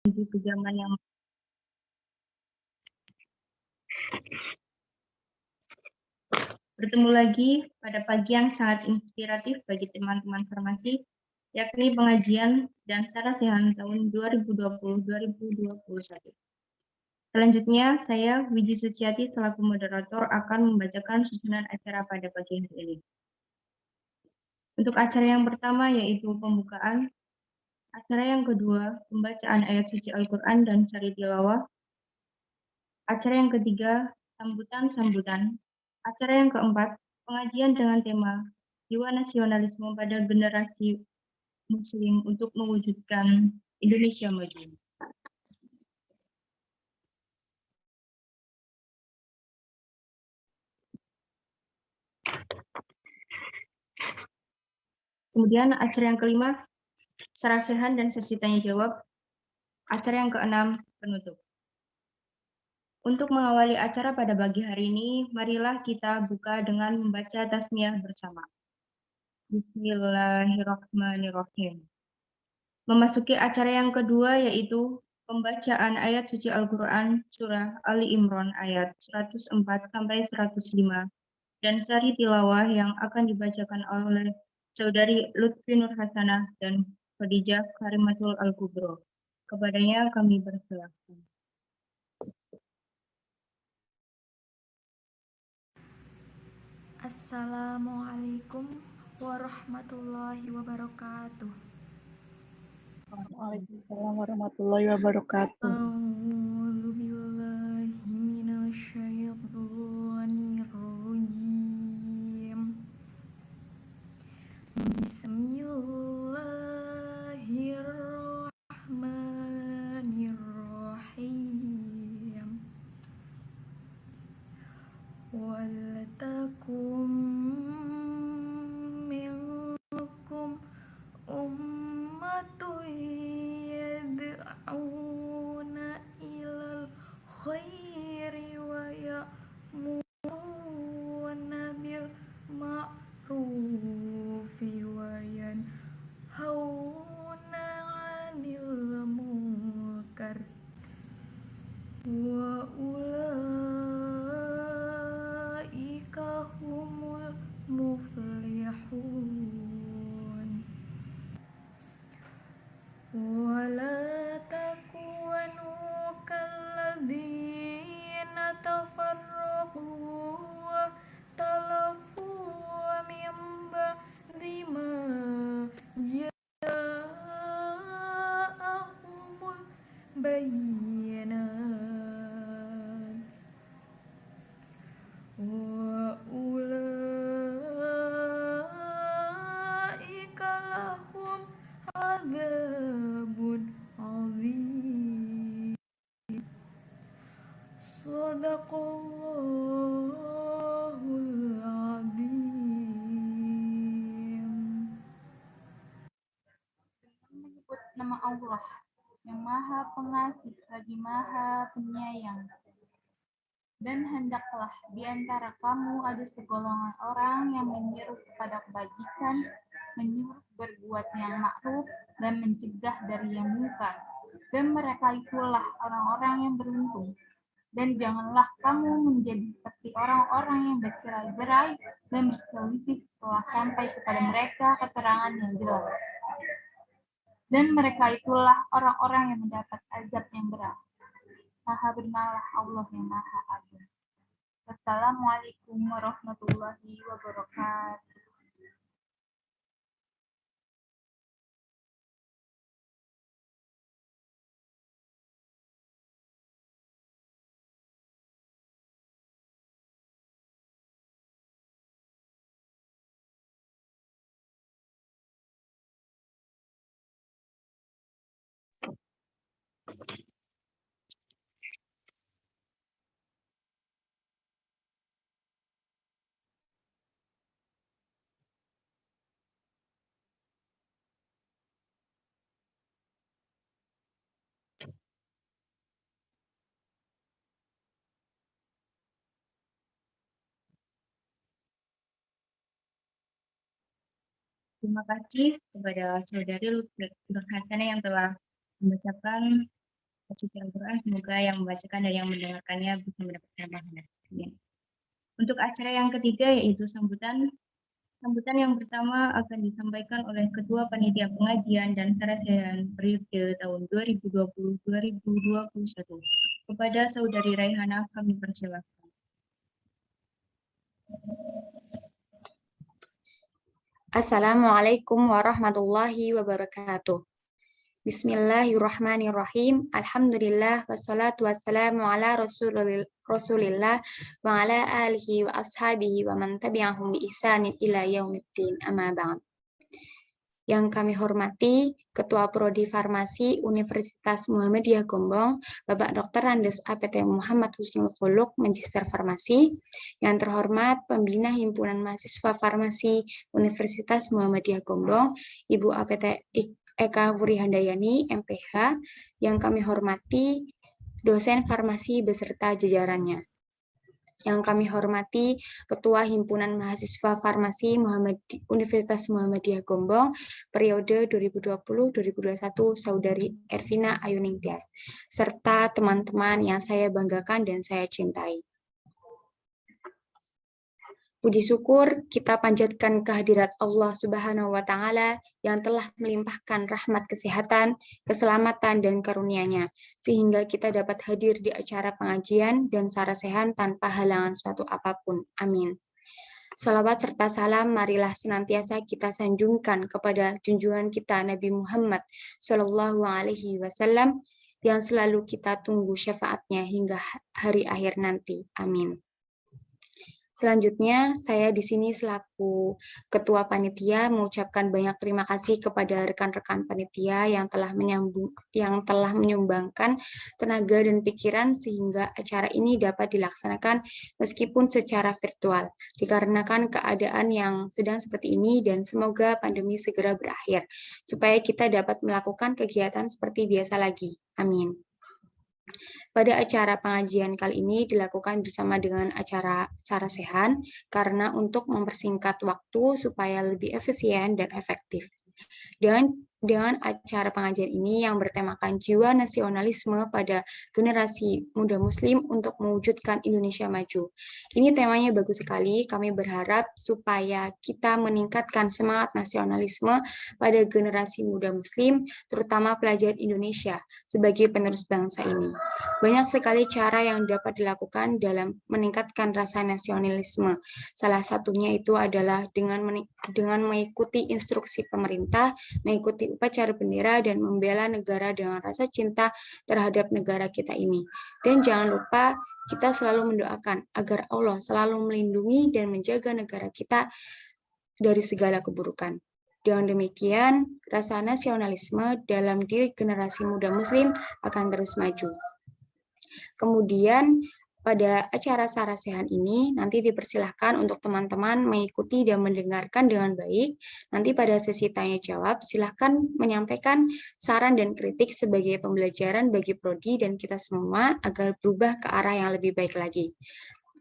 menuju ke zaman yang bertemu lagi pada pagi yang sangat inspiratif bagi teman-teman farmasi, yakni pengajian dan sarasehan tahun 2020-2021. Selanjutnya, saya Widi Suciati selaku moderator akan membacakan susunan acara pada pagi hari ini. Untuk acara yang pertama yaitu pembukaan, acara yang kedua pembacaan ayat suci Al-Quran dan syari tilawah, acara yang ketiga sambutan-sambutan, acara yang keempat pengajian dengan tema jiwa nasionalisme pada generasi Muslim untuk mewujudkan Indonesia maju. Kemudian acara yang kelima, sarasehan dan sesi tanya jawab. Acara yang keenam, penutup. Untuk mengawali acara pada pagi hari ini, marilah kita buka dengan membaca tasmiyah bersama. Bismillahirrahmanirrahim. Memasuki acara yang kedua yaitu pembacaan ayat suci Al-Quran surah Ali Imran ayat 104 sampai 105 dan sari tilawah yang akan dibacakan oleh Saudari Lutfi Nur Hasanah dan Khadijah Karimatul Al-Kubro. Kepadanya kami persilahkan. Assalamualaikum warahmatullahi wabarakatuh. Waalaikumsalam warahmatullahi wabarakatuh. A'udzu billahi minasyaitonir rajim. Bismillahirrahmanirrahim. Waltakum minkum ummatun yad'una ilal khairi wa ya'muruna bil ma'rufi wa yanhauna 'anil munkar wa ulaika humul muflihun. Wala takunu kalladzina tafarraqu wa talafu min ba'di ma ja'ahumul bayyinat wa ulaika lahum adzabun adzim. Shadaqallahul adzim. Menyebut nama Allah yang Maha Pengasih lagi Maha Penyayang. Dan hendaklah di antara kamu ada segolongan orang yang menyeru kepada kebajikan, menyuruh berbuat yang ma'ruf dan mencegah dari yang munkar. Dan mereka itulah orang-orang yang beruntung. Dan janganlah kamu menjadi seperti orang-orang yang bercerai-berai dan berselisih setelah sampai kepada mereka keterangan yang jelas. Dan mereka itulah orang-orang yang mendapat azab yang berat. Maha benalah Allah yang Maha Agung. Assalamualaikum warahmatullahi wabarakatuh. Terima kasih kepada Saudari Lutfi Nur Hasanah yang telah membacakan suci Al-Quran. Semoga yang membacakan dan yang mendengarkannya bisa mendapatkan pahala. Untuk acara yang ketiga yaitu sambutan. Sambutan yang pertama akan disampaikan oleh Ketua Panitia Pengajian dan Sarjana periode tahun 2020-2021. Kepada Saudari Raihana kami persilakan. Assalamualaikum warahmatullahi wabarakatuh. Bismillahirrahmanirrahim. Alhamdulillah wassalatu wassalamu ala Rasulillah wa ala alihi wa ashabihi wa man tabi'ahum bi ihsanin ila yaumiddin. Amma ba'd. Yang kami hormati Ketua Prodi Farmasi Universitas Muhammadiyah Gombong, Bapak Dr. Andes APT Muhammad Husnul Khuluq, Magister Farmasi. Yang terhormat Pembina Himpunan Mahasiswa Farmasi Universitas Muhammadiyah Gombong, Ibu APT Eka Wurihandayani, MPH. Yang kami hormati dosen farmasi beserta jajarannya. Yang kami hormati Ketua Himpunan Mahasiswa Farmasi Universitas Muhammadiyah Gombong periode 2020-2021 Saudari Ervina Ayuningtyas, serta teman-teman yang saya banggakan dan saya cintai. Puji syukur kita panjatkan kehadirat Allah Subhanahu wa Ta'ala yang telah melimpahkan rahmat kesehatan, keselamatan, dan karunia-Nya, sehingga kita dapat hadir di acara pengajian dan sarasehan tanpa halangan suatu apapun. Amin. Salawat serta salam marilah senantiasa kita sanjungkan kepada junjungan kita Nabi Muhammad Shallallahu Alaihi Wasallam yang selalu kita tunggu syafaatnya hingga hari akhir nanti. Amin. Selanjutnya, saya di sini selaku Ketua Panitia mengucapkan banyak terima kasih kepada rekan-rekan panitia yang telah menyumbangkan tenaga dan pikiran sehingga acara ini dapat dilaksanakan meskipun secara virtual, dikarenakan keadaan yang sedang seperti ini dan semoga pandemi segera berakhir, supaya kita dapat melakukan kegiatan seperti biasa lagi. Amin. Pada acara pengajian kali ini dilakukan bersama dengan acara sarasehan karena untuk mempersingkat waktu supaya lebih efisien dan efektif. Dengan acara pengajian ini yang bertemakan jiwa nasionalisme pada generasi muda muslim untuk mewujudkan Indonesia maju. Ini temanya bagus sekali, kami berharap supaya kita meningkatkan semangat nasionalisme pada generasi muda muslim, terutama pelajar Indonesia sebagai penerus bangsa ini. Banyak sekali cara yang dapat dilakukan dalam meningkatkan rasa nasionalisme. Salah satunya itu adalah dengan mengikuti instruksi pemerintah, mengikuti upacara bendera, dan membela negara dengan rasa cinta terhadap negara kita ini. Dan jangan lupa kita selalu mendoakan agar Allah selalu melindungi dan menjaga negara kita dari segala keburukan. Dengan demikian, rasa nasionalisme dalam diri generasi muda muslim akan terus maju. Kemudian pada acara sarasehan ini nanti dipersilahkan untuk teman-teman mengikuti dan mendengarkan dengan baik. Nanti pada sesi tanya jawab silahkan menyampaikan saran dan kritik sebagai pembelajaran bagi prodi dan kita semua agar berubah ke arah yang lebih baik lagi.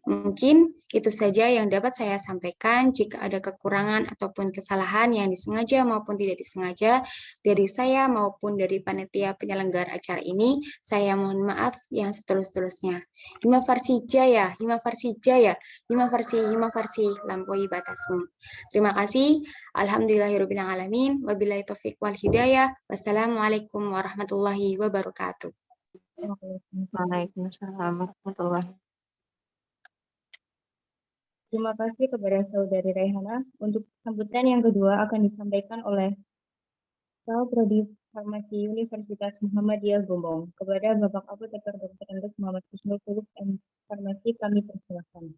Mungkin itu saja yang dapat saya sampaikan. Jika ada kekurangan ataupun kesalahan yang disengaja maupun tidak disengaja dari saya maupun dari panitia penyelenggara acara ini, saya mohon maaf yang setulus-tulusnya. Hima Farsi Jaya, Hima Farsi Jaya, Hima Farsi, lampaui batasmu. Terima kasih. Alhamdulillahirrahmanirrahim. Wabillahi taufiq wal hidayah. Wassalamualaikum warahmatullahi wabarakatuh. Waalaikumsalam warahmatullahi. Terima kasih kepada Saudari Raihana. Untuk sambutan yang kedua akan disampaikan oleh Ketua Prodi Farmasi Universitas Muhammadiyah Gombong. Kepada Bapak Apoteker Dr. Andes Muhammad Husnul Khuluq Farmasi kami persilakan.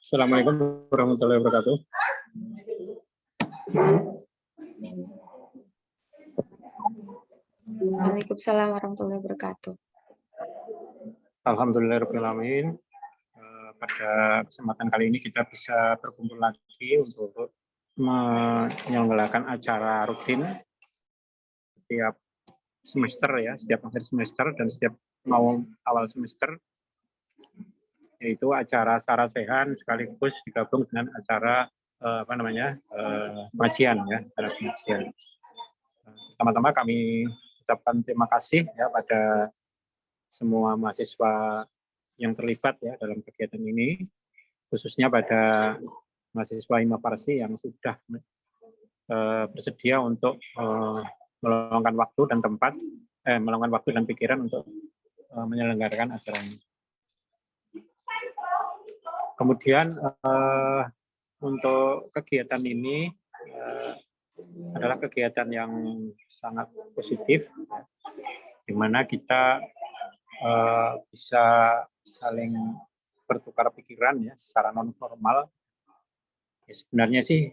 Assalamualaikum warahmatullahi wabarakatuh. Waalaikumsalam warahmatullahi wabarakatuh. Alhamdulillahirrahmanirrahim. Pada kesempatan kali ini kita bisa berkumpul lagi untuk menyelenggarakan acara rutin setiap semester ya, setiap akhir semester dan setiap mau awal semester. yaitu acara sarasehan sekaligus digabung dengan acara pengajian ya, acara pengajian. Pertama-tama kami ucapkan terima kasih ya pada semua mahasiswa yang terlibat ya dalam kegiatan ini, khususnya pada mahasiswa Hima Farsi yang sudah bersedia untuk meluangkan waktu dan tempat, meluangkan waktu dan pikiran untuk menyelenggarakan acara ini. Kemudian untuk kegiatan ini adalah kegiatan yang sangat positif, di mana kita bisa saling bertukar pikiran ya secara non formal. Ya, sebenarnya sih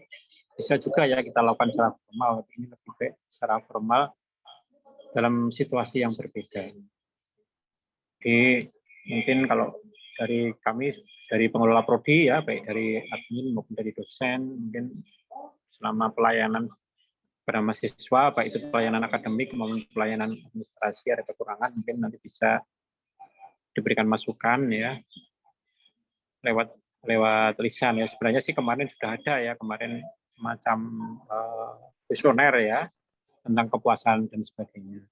bisa juga ya kita lakukan secara formal, tapi ini lebih baik secara formal dalam situasi yang berbeda. Jadi mungkin kalau dari kami, dari pengelola prodi ya, baik dari admin maupun dari dosen, mungkin selama pelayanan pada mahasiswa, baik itu pelayanan akademik maupun pelayanan administrasi ada kekurangan, mungkin nanti bisa diberikan masukan ya lewat lisan ya. Sebenarnya sih kemarin sudah ada ya, kemarin semacam kuesioner ya tentang kepuasan dan sebagainya.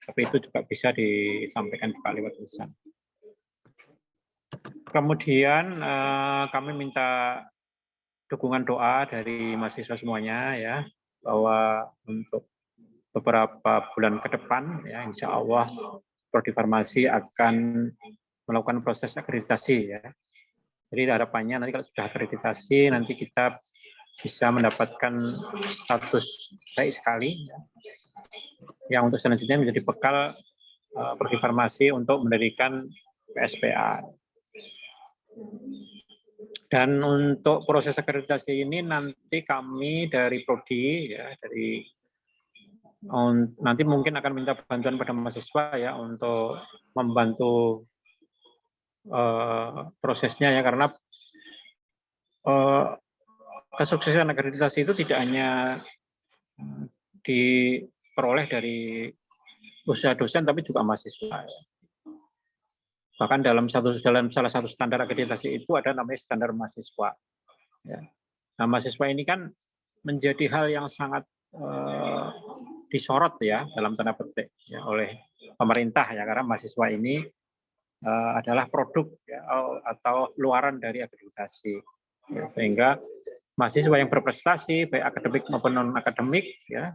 Tapi itu juga bisa disampaikan juga lewat lisan. Kemudian kami minta dukungan doa dari mahasiswa semuanya ya, bahwa untuk beberapa bulan ke depan ya insya Allah Prodi Farmasi akan melakukan proses akreditasi ya. Jadi harapannya nanti kalau sudah akreditasi nanti kita bisa mendapatkan status baik sekali ya, yang untuk selanjutnya menjadi bekal Prodi Farmasi untuk mendirikan PSPA. Dan untuk proses akreditasi ini nanti kami dari Prodi ya, nanti mungkin akan minta bantuan pada mahasiswa ya untuk membantu prosesnya ya, karena kesuksesan akreditasi itu tidak hanya diperoleh dari usaha dosen tapi juga mahasiswa. Bahkan dalam salah satu standar akreditasi itu ada namanya standar mahasiswa. Ya. Nah, mahasiswa ini kan menjadi hal yang sangat disorot ya dalam tanda petik ya, oleh pemerintah ya, karena mahasiswa ini adalah produk ya, atau luaran dari akreditasi. Ya, sehingga mahasiswa yang berprestasi baik akademik maupun non akademik ya,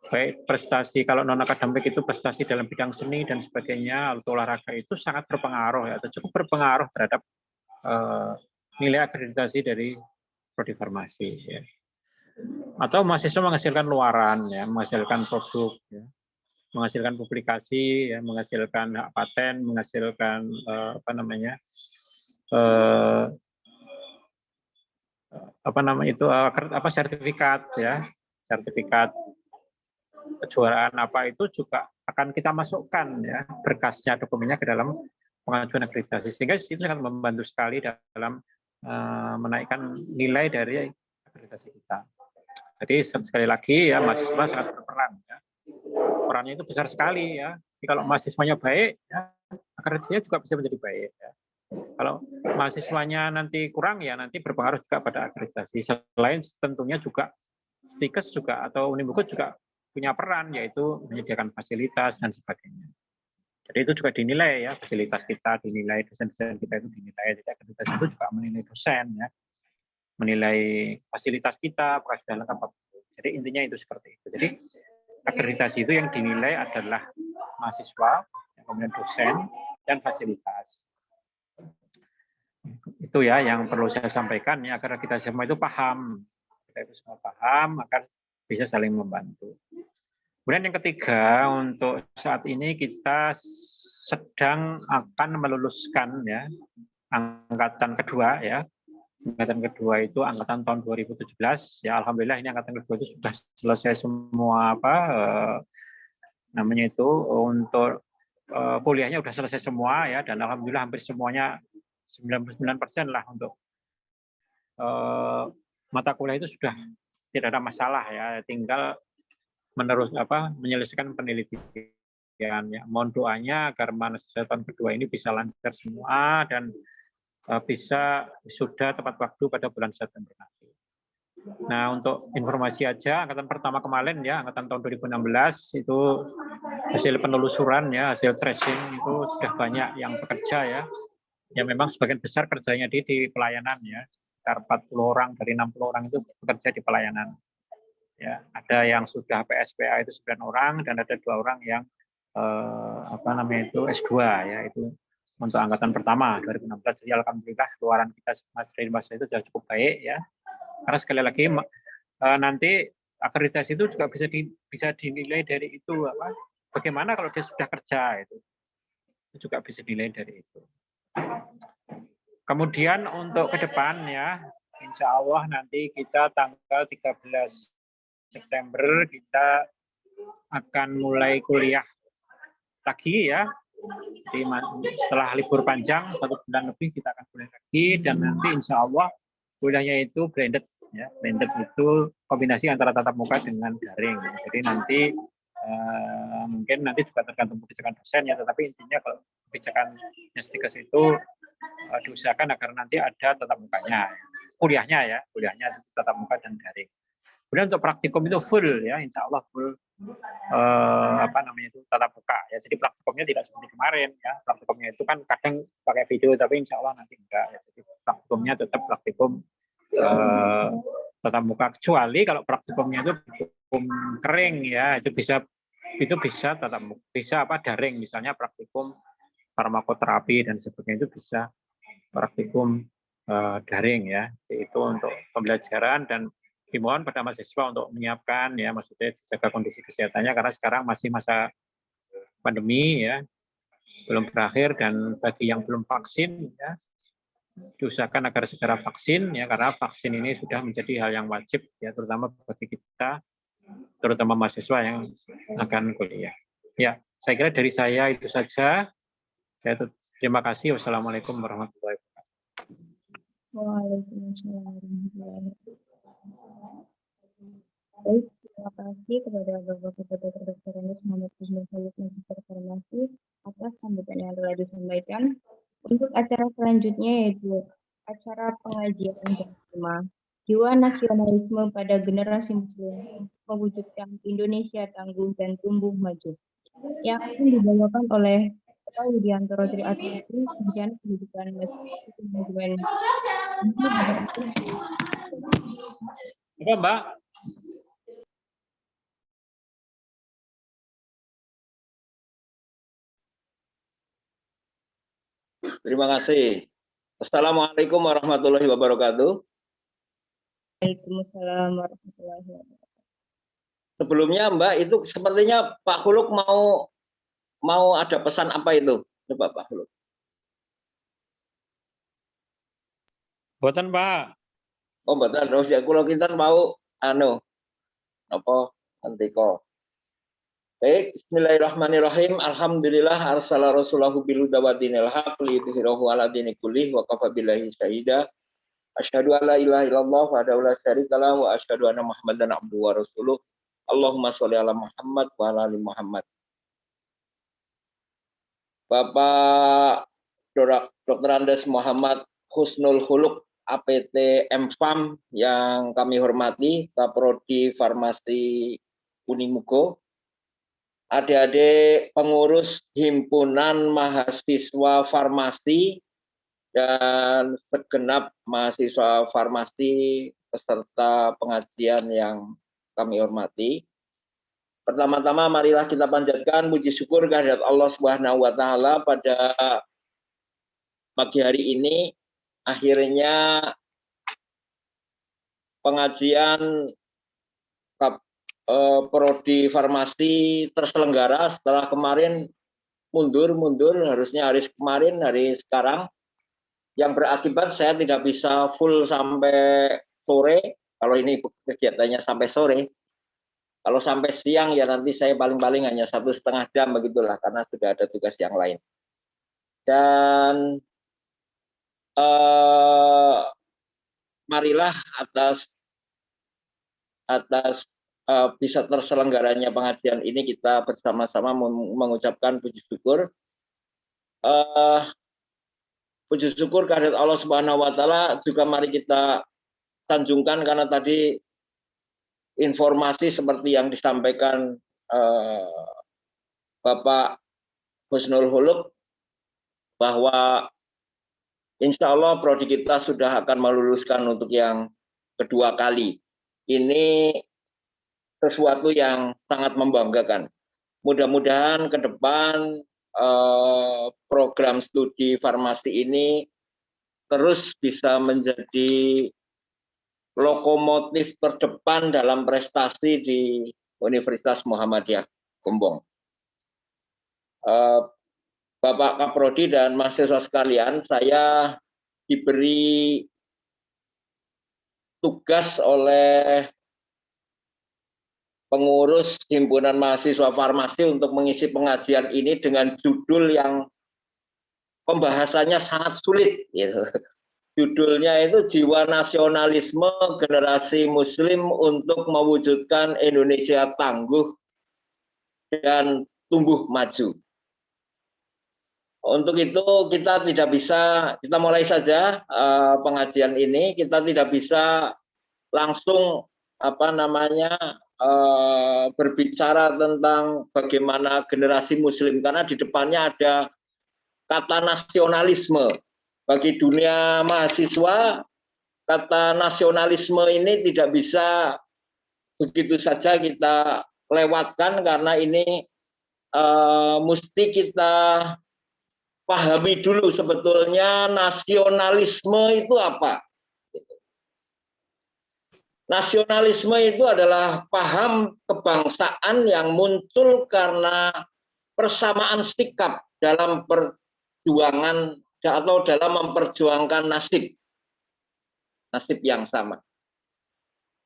baik prestasi kalau non akademik itu prestasi dalam bidang seni dan sebagainya atau olahraga itu sangat berpengaruh ya, atau cukup berpengaruh terhadap nilai akreditasi dari Prodi Farmasi ya. Atau mahasiswa menghasilkan luaran ya, menghasilkan produk ya, menghasilkan publikasi ya, menghasilkan hak paten, menghasilkan sertifikat ya, sertifikat kejuaraan apa itu juga akan kita masukkan ya berkasnya, dokumennya ke dalam pengajuan akreditasi, sehingga itu sangat membantu sekali dalam menaikkan nilai dari akreditasi kita. Jadi sekali lagi ya mahasiswa sangat berperan ya. Perannya itu besar sekali ya. Jadi kalau mahasiswanya baik ya, akreditasinya juga bisa menjadi baik ya. Kalau mahasiswanya nanti kurang ya nanti berpengaruh juga pada akreditasi. Selain tentunya juga Stikes juga atau Unibukut juga punya peran, yaitu menyediakan fasilitas dan sebagainya. Jadi itu juga dinilai ya, fasilitas kita dinilai, dosen-dosen kita itu dinilai. Jadi akreditasi itu juga menilai dosen ya, menilai fasilitas kita, apakah sudah lengkap apa. Jadi intinya itu seperti itu. Jadi akreditasi itu yang dinilai adalah mahasiswa, kemudian dosen, dan fasilitas. Itu ya yang perlu saya sampaikan ya, agar kita semua itu paham. Kita itu semua paham, agar bisa saling membantu. Kemudian yang ketiga, untuk saat ini kita sedang akan meluluskan ya angkatan kedua ya. Angkatan kedua itu angkatan tahun 2017 ya, alhamdulillah ini angkatan kedua itu sudah selesai semua namanya itu untuk kuliahnya sudah selesai semua ya, dan alhamdulillah hampir semuanya 99% lah untuk mata kuliah itu sudah tidak ada masalah ya, tinggal menyelesaikan penelitian ya. Mohon doanya agar mahasiswa tahun kedua ini bisa lancar semua dan bisa sudah tepat waktu pada bulan September nanti. Nah, untuk informasi aja, angkatan pertama kemarin ya, angkatan tahun 2016 itu hasil penelusuran ya, hasil tracing itu sudah banyak yang bekerja ya. Ya memang sebagian besar kerjanya di pelayanan ya, sekitar 40 orang dari 60 orang itu bekerja di pelayanan. Ya, ada yang sudah PSPA itu 9 orang dan ada 2 orang yang S2 ya, itu untuk angkatan pertama 2016. Jadi alhamdulillah keluaran kita dari masa itu sudah cukup baik ya. Karena sekali lagi nanti akreditasi itu juga bisa dinilai dari itu bagaimana kalau dia sudah kerja itu juga bisa dinilai dari itu. Kemudian untuk ke depan ya, insya Allah nanti kita tanggal 13 September kita akan mulai kuliah lagi ya. Jadi setelah libur panjang 1 bulan lebih kita akan kuliah lagi dan nanti insya Allah kuliahnya itu blended ya. Blended itu kombinasi antara tatap muka dengan daring. Jadi nanti mungkin nanti juga tergantung kebijakan dosen ya, tetapi intinya kalau kebijakan Nestikes itu diusahakan agar nanti ada tatap mukanya, kuliahnya tatap muka dan daring. Kemudian untuk praktikum itu full ya, insya Allah full tatap muka ya. Jadi praktikumnya tidak seperti kemarin ya. Praktikumnya itu kan kadang pakai video, tapi insya Allah nanti enggak ya. Jadi praktikumnya tetap praktikum tatap muka, kecuali kalau praktikumnya itu praktikum kering ya, itu bisa tatap muka, bisa daring, misalnya praktikum farmakoterapi dan sebagainya itu bisa praktikum daring ya. Itu untuk pembelajaran dan dimohon pada mahasiswa untuk menyiapkan ya, maksudnya jaga kondisi kesehatannya karena sekarang masih masa pandemi ya, belum berakhir, dan bagi yang belum vaksin ya diusahakan agar segera vaksin ya, karena vaksin ini sudah menjadi hal yang wajib ya, terutama bagi kita, terutama mahasiswa yang akan kuliah. Ya, saya kira dari saya itu saja. Saya terima kasih. Wassalamualaikum warahmatullahi wabarakatuh. Waalaikumsalam warahmatullahi wabarakatuh. Baik, terima kasih kepada Bapak Ketua Dr. Andes Muhammad Husnul Khalid Magister Farmasi atas sambutan yang telah disampaikan. Untuk acara selanjutnya yaitu acara pengajian bersama Jiwa Nasionalisme pada Generasi Muslim mewujudkan Indonesia tangguh dan tumbuh maju, yang akan dibawakan oleh Bapak Widiantoro Tri Astuti, Sarjana Pendidikan Manajemen. Mbak. Terima kasih. Assalamualaikum warahmatullahi wabarakatuh. Waalaikumsalam warahmatullahi wabarakatuh. Sebelumnya Mbak, itu sepertinya Pak Huluk mau ada pesan apa itu? Coba Pak Huluk. Buatan Pak. Oh betul, terus ya kalau kita mau nanti kok. Baik, bismillahirrahmanirrahim. Alhamdulillah arsala rasulahu bil huda wa dinil haq liyudhhirahu 'ala dini kullih wa kafa billahi syahida. Asyhadu an la ilaha illallah wa la syarika lahu wa asyhadu anna Muhammadan abduhu wa rasuluh. Allahumma sholli ala Muhammad wa ala ali Muhammad. Bapak Dr. Andes Muhammad Husnul Khuluq APT MFAM yang kami hormati, Kaprodi Farmasi Unimugo, adik-adik pengurus himpunan mahasiswa farmasi dan segenap mahasiswa farmasi peserta pengajian yang kami hormati. Pertama-tama marilah kita panjatkan puji syukur kehadirat Allah Subhanahu wa taala pada pagi hari ini akhirnya pengajian prodi farmasi terselenggara setelah kemarin mundur harusnya hari kemarin, hari sekarang, yang berakibat saya tidak bisa full sampai sore. Kalau ini kegiatannya sampai sore, kalau sampai siang ya nanti saya paling-paling hanya 1,5 jam begitulah, karena sudah ada tugas yang lain. Dan marilah atas bisa terselenggaranya pengajian ini kita bersama-sama mengucapkan puji syukur. puji syukur kehadirat Allah Subhanahu wa taala juga mari kita sanjungkan, karena tadi informasi seperti yang disampaikan Bapak Husnul Huluk bahwa insya Allah prodi kita sudah akan meluluskan untuk yang kedua kali. Ini sesuatu yang sangat membanggakan. Mudah-mudahan ke depan program studi farmasi ini terus bisa menjadi lokomotif terdepan dalam prestasi di Universitas Muhammadiyah Gombong. Bapak Kaprodi dan mahasiswa sekalian, saya diberi tugas oleh pengurus himpunan mahasiswa farmasi untuk mengisi pengajian ini dengan judul yang pembahasannya sangat sulit. Gitu. Judulnya itu Jiwa Nasionalisme Generasi Muslim untuk Mewujudkan Indonesia Tangguh dan Tumbuh Maju. Untuk itu kita tidak bisa, kita mulai saja pengajian ini, kita tidak bisa langsung berbicara tentang bagaimana generasi muslim, karena di depannya ada kata nasionalisme. Bagi dunia mahasiswa, kata nasionalisme ini tidak bisa begitu saja kita lewatkan, karena ini mesti kita pahami dulu sebetulnya nasionalisme itu apa. Nasionalisme itu adalah paham kebangsaan yang muncul karena persamaan sikap dalam perjuangan atau dalam memperjuangkan nasib yang sama.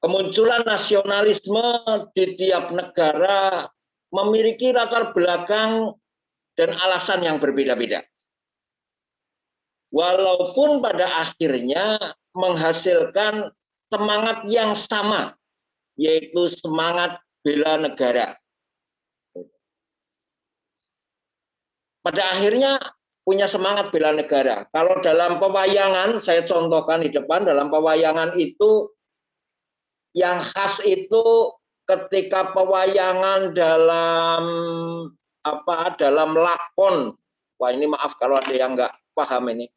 Kemunculan nasionalisme di tiap negara memiliki latar belakang dan alasan yang berbeda-beda. Walaupun pada akhirnya menghasilkan semangat yang sama, yaitu semangat bela negara. Pada akhirnya punya semangat bela negara. Kalau dalam pewayangan, saya contohkan di depan, dalam pewayangan itu yang khas itu ketika pewayangan dalam lakon. Wah, ini maaf kalau ada yang nggak paham ini.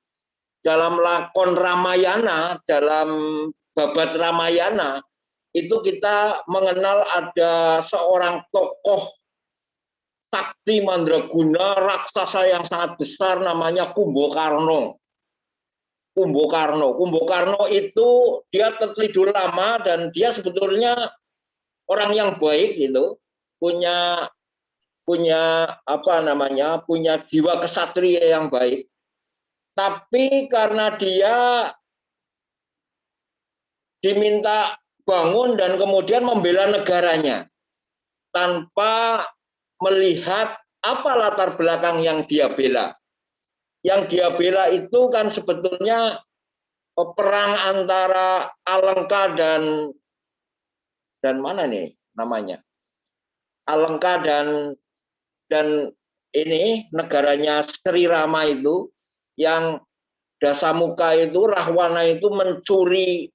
Dalam lakon Ramayana, dalam babat Ramayana, itu kita mengenal ada seorang tokoh sakti mandraguna, raksasa yang sangat besar, namanya Kumbakarna. Kumbakarna itu dia tertidur lama dan dia sebetulnya orang yang baik, gitu, punya jiwa kesatria yang baik. Tapi karena dia diminta bangun dan kemudian membela negaranya tanpa melihat apa latar belakang yang dia bela. Yang dia bela itu kan sebetulnya perang antara Alengka dan mana nih namanya? Alengka dan ini negaranya Sri Rama itu, yang Dasamuka itu, Rahwana itu mencuri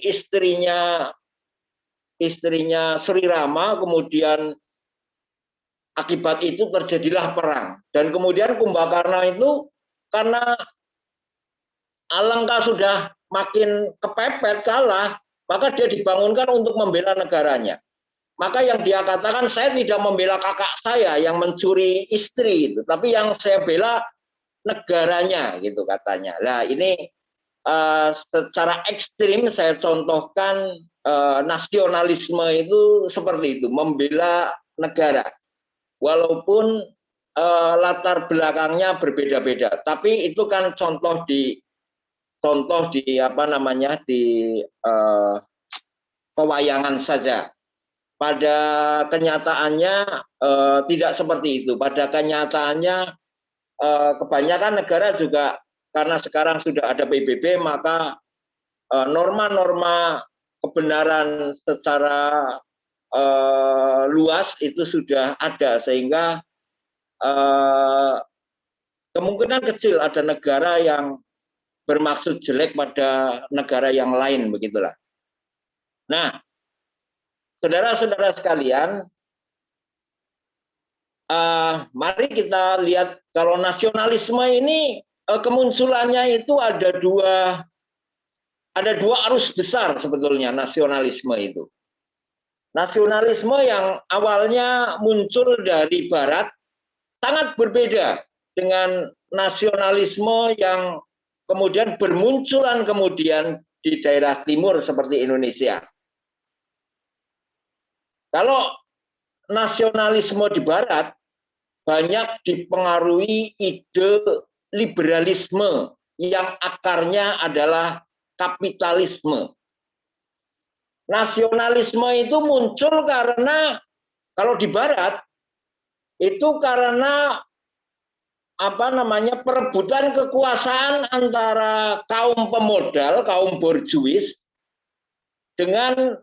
istrinya Sri Rama, kemudian akibat itu terjadilah perang. Dan kemudian Kumbakarna itu karena Alengka sudah makin kepepet, kalah, maka dia dibangunkan untuk membela negaranya. Maka yang dia katakan, saya tidak membela kakak saya yang mencuri istri itu, tapi yang saya bela negaranya, gitu katanya. Nah, ini secara ekstrim saya contohkan nasionalisme itu seperti itu, membela negara. Walaupun latar belakangnya berbeda-beda, tapi itu kan contoh di pewayangan saja. Pada kenyataannya tidak seperti itu. Pada kenyataannya kebanyakan negara juga, karena sekarang sudah ada PBB, maka norma-norma kebenaran secara luas itu sudah ada, sehingga kemungkinan kecil ada negara yang bermaksud jelek pada negara yang lain, begitulah. Nah, saudara-saudara sekalian, mari kita lihat kalau nasionalisme ini kemunculannya itu ada dua arus besar sebetulnya nasionalisme itu. Nasionalisme yang awalnya muncul dari Barat sangat berbeda dengan nasionalisme yang kemudian bermunculan kemudian di daerah timur seperti Indonesia. Kalau nasionalisme di Barat banyak dipengaruhi ide liberalisme yang akarnya adalah kapitalisme. Nasionalisme itu muncul karena kalau di Barat itu karena perebutan kekuasaan antara kaum pemodal, kaum borjuis dengan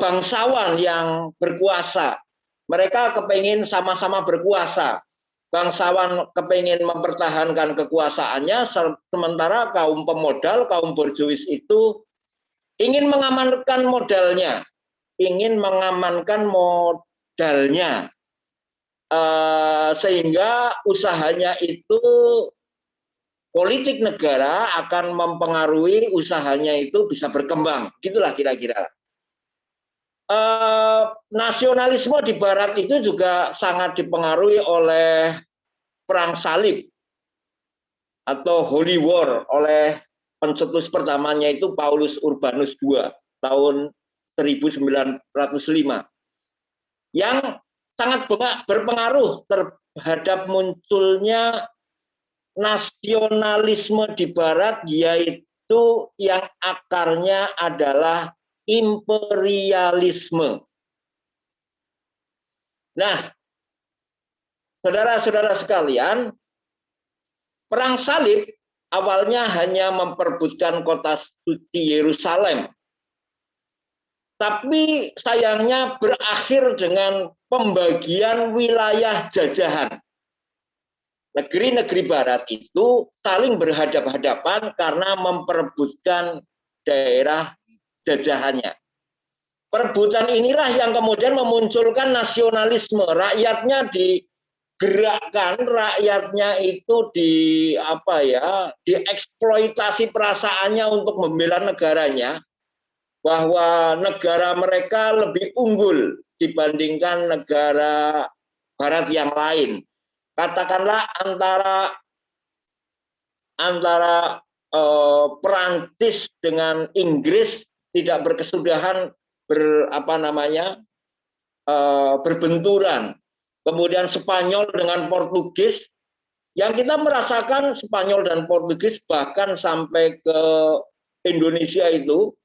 bangsawan yang berkuasa. Mereka kepingin sama-sama berkuasa. Bangsawan kepingin mempertahankan kekuasaannya, sementara kaum pemodal, kaum borjuis itu ingin mengamankan modalnya, sehingga usahanya itu politik negara akan mempengaruhi usahanya itu bisa berkembang, gitulah kira-kira. Nasionalisme di Barat itu juga sangat dipengaruhi oleh perang salib atau Holy War oleh pencetus pertamanya itu Paulus Urbanus II tahun 1905 yang sangat berpengaruh terhadap munculnya nasionalisme di Barat, yaitu yang akarnya adalah imperialisme. Nah, saudara-saudara sekalian, perang salib awalnya hanya memperebutkan kota suci Yerusalem. Tapi sayangnya berakhir dengan pembagian wilayah jajahan. Negeri-negeri Barat itu saling berhadapan-hadapan karena memperebutkan daerah jajahannya. Perebutan inilah yang kemudian memunculkan nasionalisme. Rakyatnya digerakkan, rakyatnya itu dieksploitasi perasaannya untuk membela negaranya, bahwa negara mereka lebih unggul dibandingkan negara Barat yang lain. Katakanlah antara Perancis dengan Inggris tidak berkesudahan berbenturan. Kemudian Spanyol dengan Portugis, yang kita merasakan Spanyol dan Portugis bahkan sampai ke Indonesia itu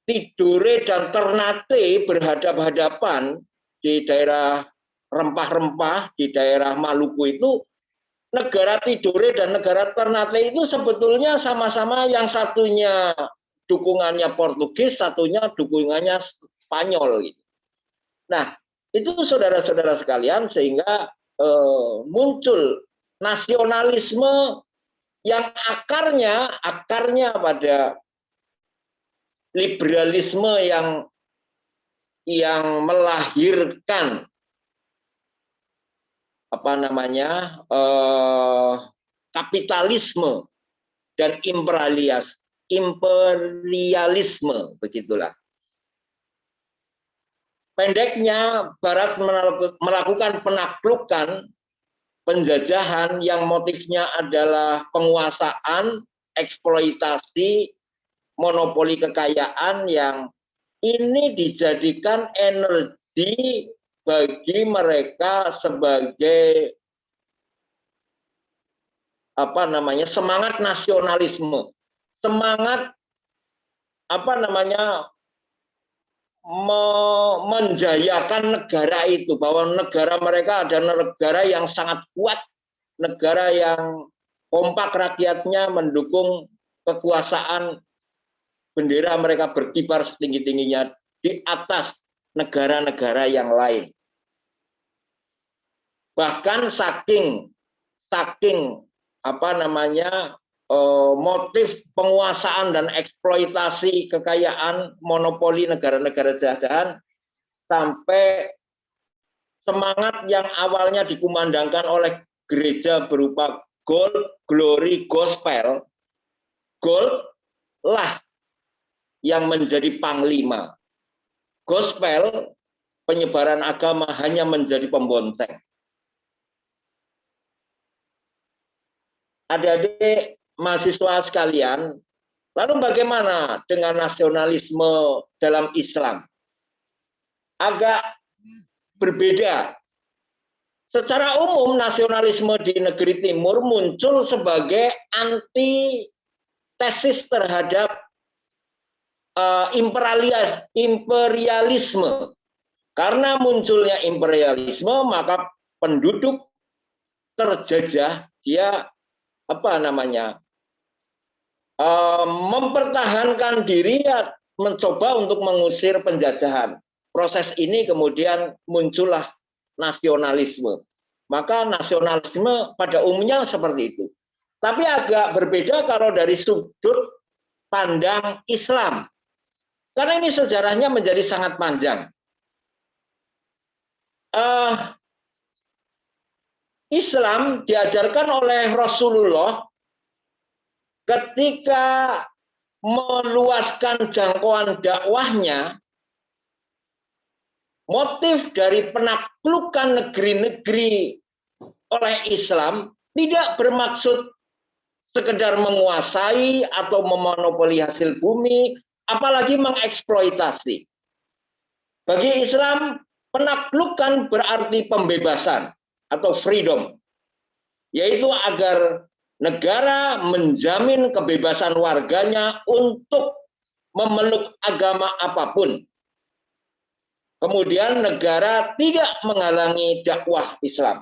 Tidore dan Ternate berhadap-hadapan di daerah rempah-rempah di daerah Maluku itu. Negara Tidore dan negara Ternate itu sebetulnya sama-sama, yang satunya dukungannya Portugis, satunya dukungannya Spanyol. Nah, itu saudara-saudara sekalian, sehingga muncul nasionalisme yang akarnya pada liberalisme yang melahirkan kapitalisme dan imperialisme, begitulah. Pendeknya, Barat melakukan penaklukan, penjajahan yang motifnya adalah penguasaan, eksploitasi, monopoli kekayaan, yang ini dijadikan energi bagi mereka sebagai semangat nasionalisme, semangat menjayakan negara itu, bahwa negara mereka adalah negara yang sangat kuat, negara yang kompak rakyatnya mendukung kekuasaan, bendera mereka berkibar setinggi-tingginya di atas negara-negara yang lain. Bahkan saking motif penguasaan dan eksploitasi kekayaan monopoli negara-negara jajahan, sampai semangat yang awalnya dikumandangkan oleh gereja berupa gold, glory, gospel, gold lah yang menjadi panglima. Gospel, penyebaran agama, hanya menjadi pembonceng. Adik-adik mahasiswa sekalian, lalu bagaimana dengan nasionalisme dalam Islam? Agak berbeda. Secara umum, nasionalisme di negeri timur muncul sebagai antitesis terhadap imperialisme. Karena munculnya imperialisme, maka penduduk terjajah dia mempertahankan diri, mencoba untuk mengusir penjajahan. Proses ini kemudian muncullah nasionalisme. Maka nasionalisme pada umumnya seperti itu. Tapi agak berbeda kalau dari sudut pandang Islam. Karena ini sejarahnya menjadi sangat panjang. Islam diajarkan oleh Rasulullah ketika meluaskan jangkauan dakwahnya, motif dari penaklukan negeri-negeri oleh Islam tidak bermaksud sekedar menguasai atau memonopoli hasil bumi, apalagi mengeksploitasi. Bagi Islam, penaklukan berarti pembebasan atau freedom, yaitu agar negara menjamin kebebasan warganya untuk memeluk agama apapun. Kemudian negara tidak menghalangi dakwah Islam.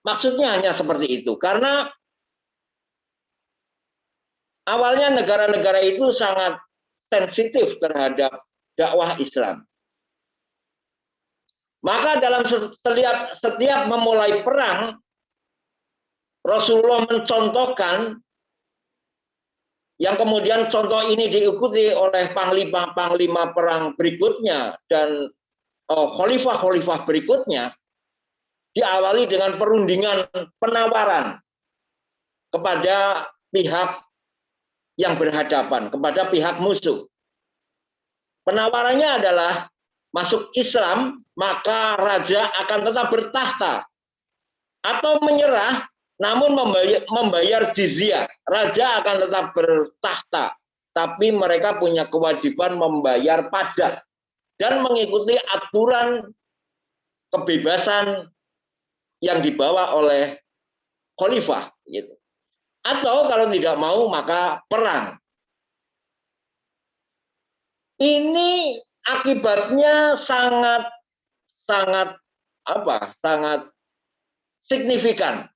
Maksudnya hanya seperti itu, karena awalnya negara-negara itu sangat sensitif terhadap dakwah Islam. Maka dalam setiap memulai perang, Rasulullah mencontohkan, yang kemudian contoh ini diikuti oleh panglima-panglima perang berikutnya dan khalifah-khalifah berikutnya, diawali dengan perundingan penawaran kepada pihak yang berhadapan, kepada pihak musuh. Penawarannya adalah masuk Islam, maka raja akan tetap bertahta, atau menyerah namun membayar jizyah. Raja akan tetap bertahta, tapi mereka punya kewajiban membayar pajak dan mengikuti aturan kebebasan yang dibawa oleh khalifah gitu. Atau kalau tidak mau maka perang. Ini akibatnya sangat signifikan,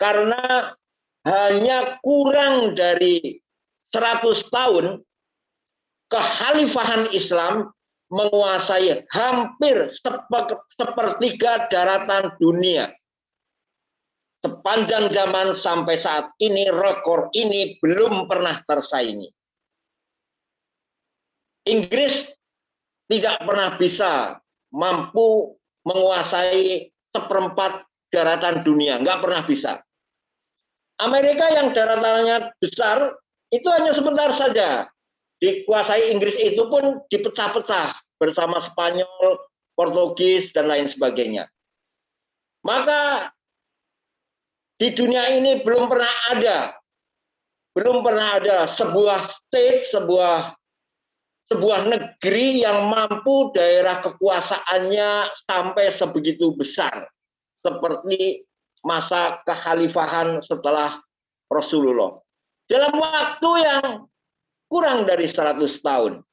karena hanya kurang dari 100 tahun kekhalifahan Islam menguasai hampir sepertiga daratan dunia. Sepanjang zaman sampai saat ini, rekor ini belum pernah tersaingi. Inggris tidak pernah bisa mampu menguasai seperempat daratan dunia, nggak pernah bisa. Amerika yang daratannya besar itu hanya sebentar saja dikuasai Inggris, itu pun dipecah-pecah bersama Spanyol, Portugis dan lain sebagainya. Maka di dunia ini belum pernah ada sebuah state, sebuah negeri yang mampu daerah kekuasaannya sampai sebegitu besar seperti masa kekhalifahan setelah Rasulullah. Dalam waktu yang kurang dari 100 tahun.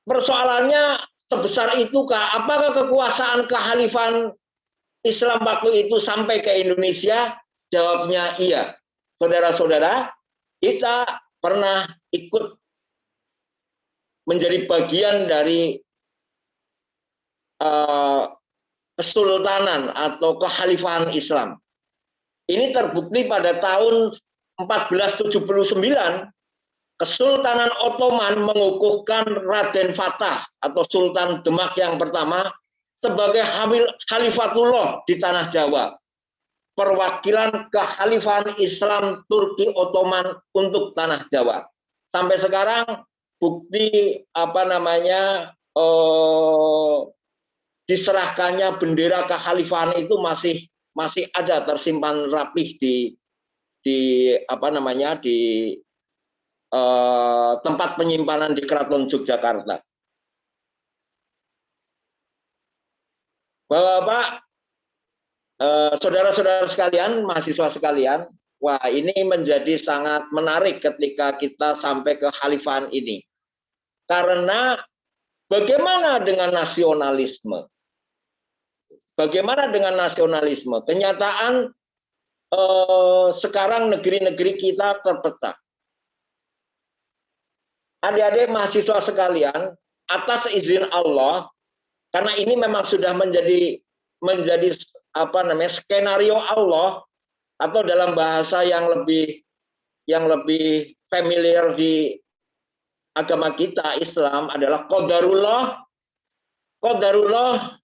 Persoalannya sebesar itukah? Apakah kekuasaan kekhalifahan Islam waktu itu sampai ke Indonesia? Jawabnya iya. Saudara-saudara, kita pernah ikut menjadi bagian dari kesultanan atau kekhalifahan Islam. Ini terbukti pada tahun 1479, Kesultanan Ottoman mengukuhkan Raden Fatah atau Sultan Demak yang pertama sebagai Khalifatullah di tanah Jawa, perwakilan kekhalifahan Islam Turki Ottoman untuk tanah Jawa. Sampai sekarang bukti diserahkannya bendera kekhalifahan itu masih ada tersimpan rapih di tempat penyimpanan di Keraton Yogyakarta. Bapak, saudara-saudara sekalian, mahasiswa sekalian, wah ini menjadi sangat menarik ketika kita sampai ke khalifahan ini. Karena bagaimana dengan nasionalisme? Bagaimana dengan nasionalisme? Kenyataan sekarang negeri-negeri kita terpecah. Adik-adik mahasiswa sekalian, atas izin Allah, karena ini memang sudah menjadi skenario Allah, atau dalam bahasa yang lebih familiar di agama kita Islam adalah qadarullah. Qadarullah,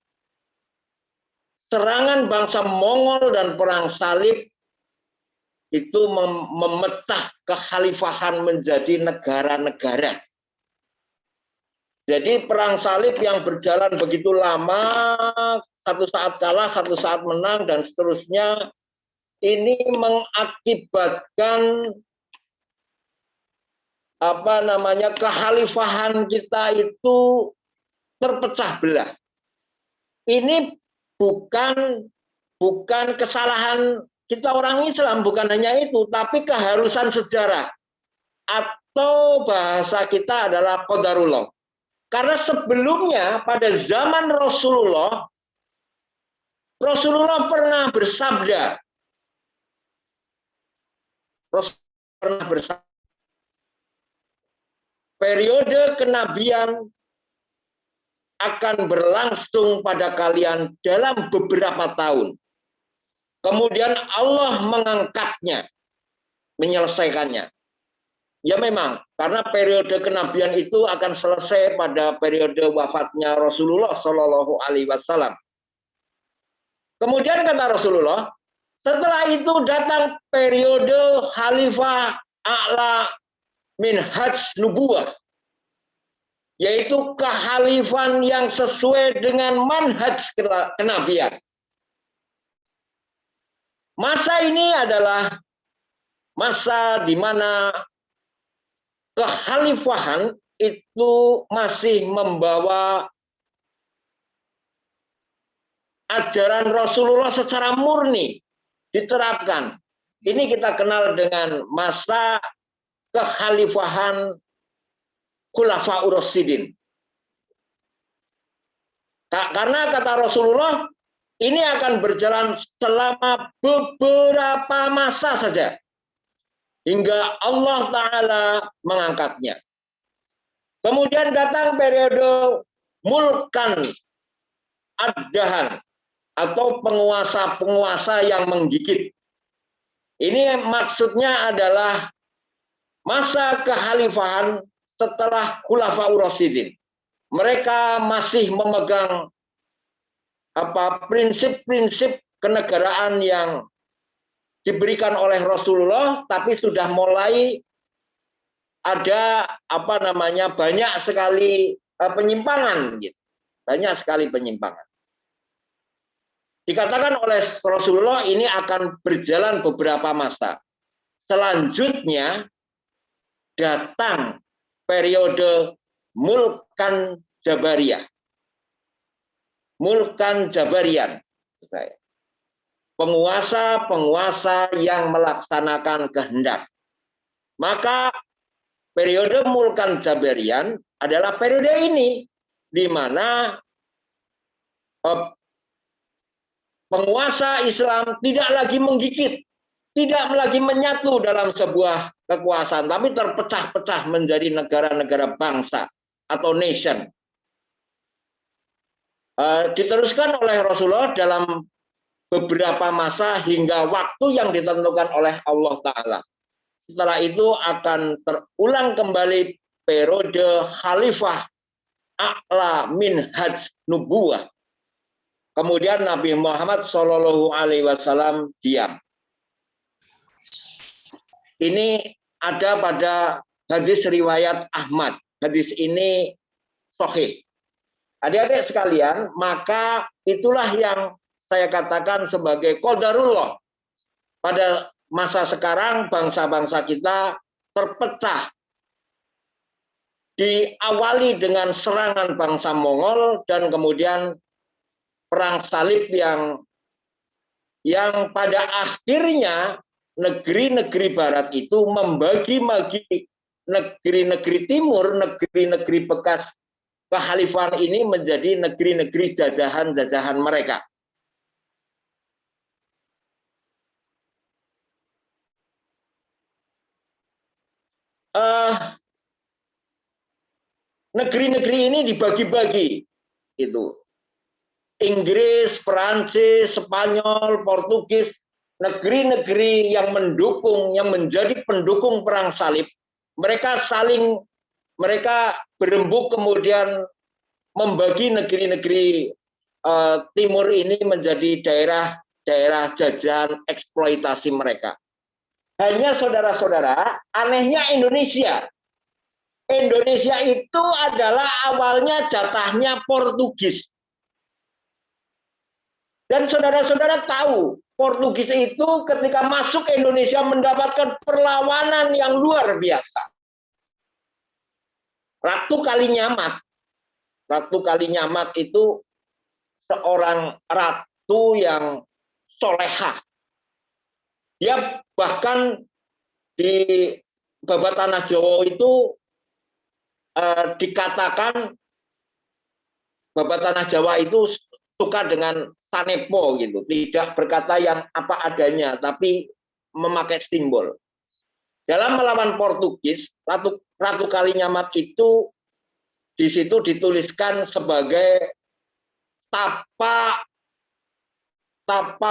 serangan bangsa Mongol dan perang salib itu memecah kekhalifahan menjadi negara-negara. Jadi perang salib yang berjalan begitu lama, satu saat kalah, satu saat menang, dan seterusnya, ini mengakibatkan kekhalifahan kita itu terpecah belah. Ini bukan kesalahan kita orang Islam, bukan hanya itu, tapi keharusan sejarah, atau bahasa kita adalah qadarullah. Karena sebelumnya pada zaman Rasulullah pernah bersabda, periode kenabian akan berlangsung pada kalian dalam beberapa tahun. Kemudian Allah mengangkatnya, menyelesaikannya. Ya memang, karena periode kenabian itu akan selesai pada periode wafatnya Rasulullah Shallallahu Alaihi Wasallam. Kemudian kata Rasulullah, setelah itu datang periode Khalifah A'la Minhaj Nubuwah, yaitu kekhalifan yang sesuai dengan manhaj kenabian. Masa ini adalah masa di mana kekhalifahan itu masih membawa ajaran Rasulullah secara murni diterapkan. Ini kita kenal dengan masa kekhalifahan Khulafaur Rasyidin. Karena kata Rasulullah, ini akan berjalan selama beberapa masa saja, hingga Allah Ta'ala mengangkatnya. Kemudian datang periode mulkan ad-dahan, atau penguasa-penguasa yang menggigit. Ini maksudnya adalah masa kekhalifahan setelah Khulafaur Rasyidin. Mereka masih memegang prinsip-prinsip kenegaraan yang diberikan oleh Rasulullah, tapi sudah mulai ada banyak sekali penyimpangan, gitu. Banyak sekali penyimpangan. Dikatakan oleh Rasulullah ini akan berjalan beberapa masa. Selanjutnya datang periode mulkan Jabariyah. Mulkan Jabarian. Penguasa-penguasa yang melaksanakan kehendak. Maka periode mulkan Jabarian adalah periode ini, di mana penguasa Islam tidak lagi menggigit, tidak lagi menyatu dalam sebuah kekuasaan, tapi terpecah-pecah menjadi negara-negara bangsa. atau nation. Diteruskan oleh Rasulullah dalam beberapa masa hingga waktu yang ditentukan oleh Allah Ta'ala. Setelah itu akan terulang kembali periode khalifah a'la min hajj nubuwah. Kemudian Nabi Muhammad Shallallahu Alaihi Wasallam diam. Ini ada pada hadis riwayat Ahmad. Hadis ini sahih. Adik-adik sekalian, maka itulah yang saya katakan sebagai qadarullah. Pada masa sekarang bangsa-bangsa kita terpecah. Diawali dengan serangan bangsa Mongol dan kemudian perang salib yang pada akhirnya negeri-negeri barat itu membagi-bagi negeri-negeri timur, negeri-negeri bekas kekhalifahan ini menjadi negeri-negeri jajahan-jajahan mereka. Negeri-negeri ini dibagi-bagi, itu Inggris, Perancis, Spanyol, Portugis, negeri-negeri yang mendukung, yang menjadi pendukung perang salib, mereka berembuk kemudian membagi negeri-negeri timur ini menjadi daerah-daerah jajahan eksploitasi mereka. Hanya saudara-saudara, anehnya Indonesia itu adalah awalnya jatahnya Portugis. Dan saudara-saudara tahu, Portugis itu ketika masuk ke Indonesia mendapatkan perlawanan yang luar biasa. Ratu Kalinyamat itu seorang ratu yang solehah. Dia bahkan di Babat Tanah Jawa itu dikatakan Babat Tanah Jawa itu suka dengan sanepo gitu, tidak berkata yang apa adanya, tapi memakai simbol. Dalam melawan Portugis, Ratu Kalinyamat itu di situ dituliskan sebagai tapa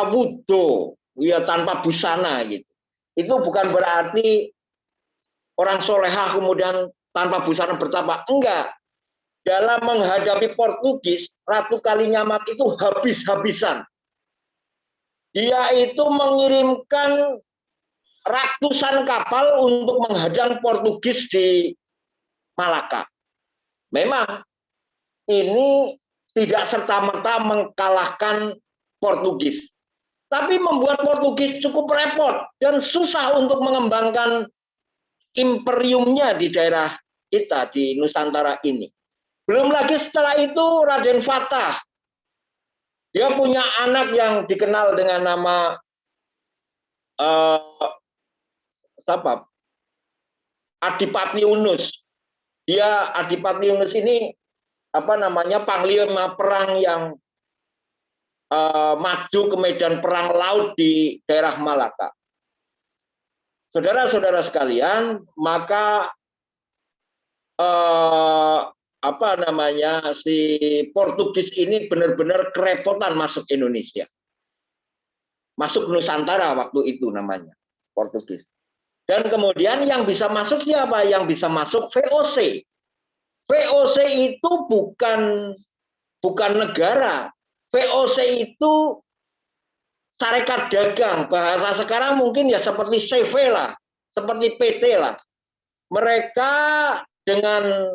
wudo, ya tanpa busana gitu. Itu bukan berarti orang solehah kemudian tanpa busana bertapa, enggak. Dalam menghadapi Portugis, Ratu Kalinyamat itu habis-habisan. Dia itu mengirimkan ratusan kapal untuk menghadang Portugis di Malaka. Memang ini tidak serta-merta mengalahkan Portugis, tapi membuat Portugis cukup repot dan susah untuk mengembangkan imperiumnya di daerah kita di Nusantara ini. Belum lagi setelah itu Raden Fatah, dia punya anak yang dikenal dengan nama Adipati Unus. Adipati Unus ini panglima perang yang maju ke medan perang laut di daerah Malaka. Saudara-saudara sekalian, maka si Portugis ini benar-benar kerepotan masuk Indonesia. Masuk Nusantara waktu itu namanya, Portugis. Dan kemudian yang bisa masuk siapa? Yang bisa masuk VOC. VOC itu bukan negara. VOC itu Sarekat Dagang. Bahasa sekarang mungkin ya seperti CV lah, seperti PT lah. Mereka dengan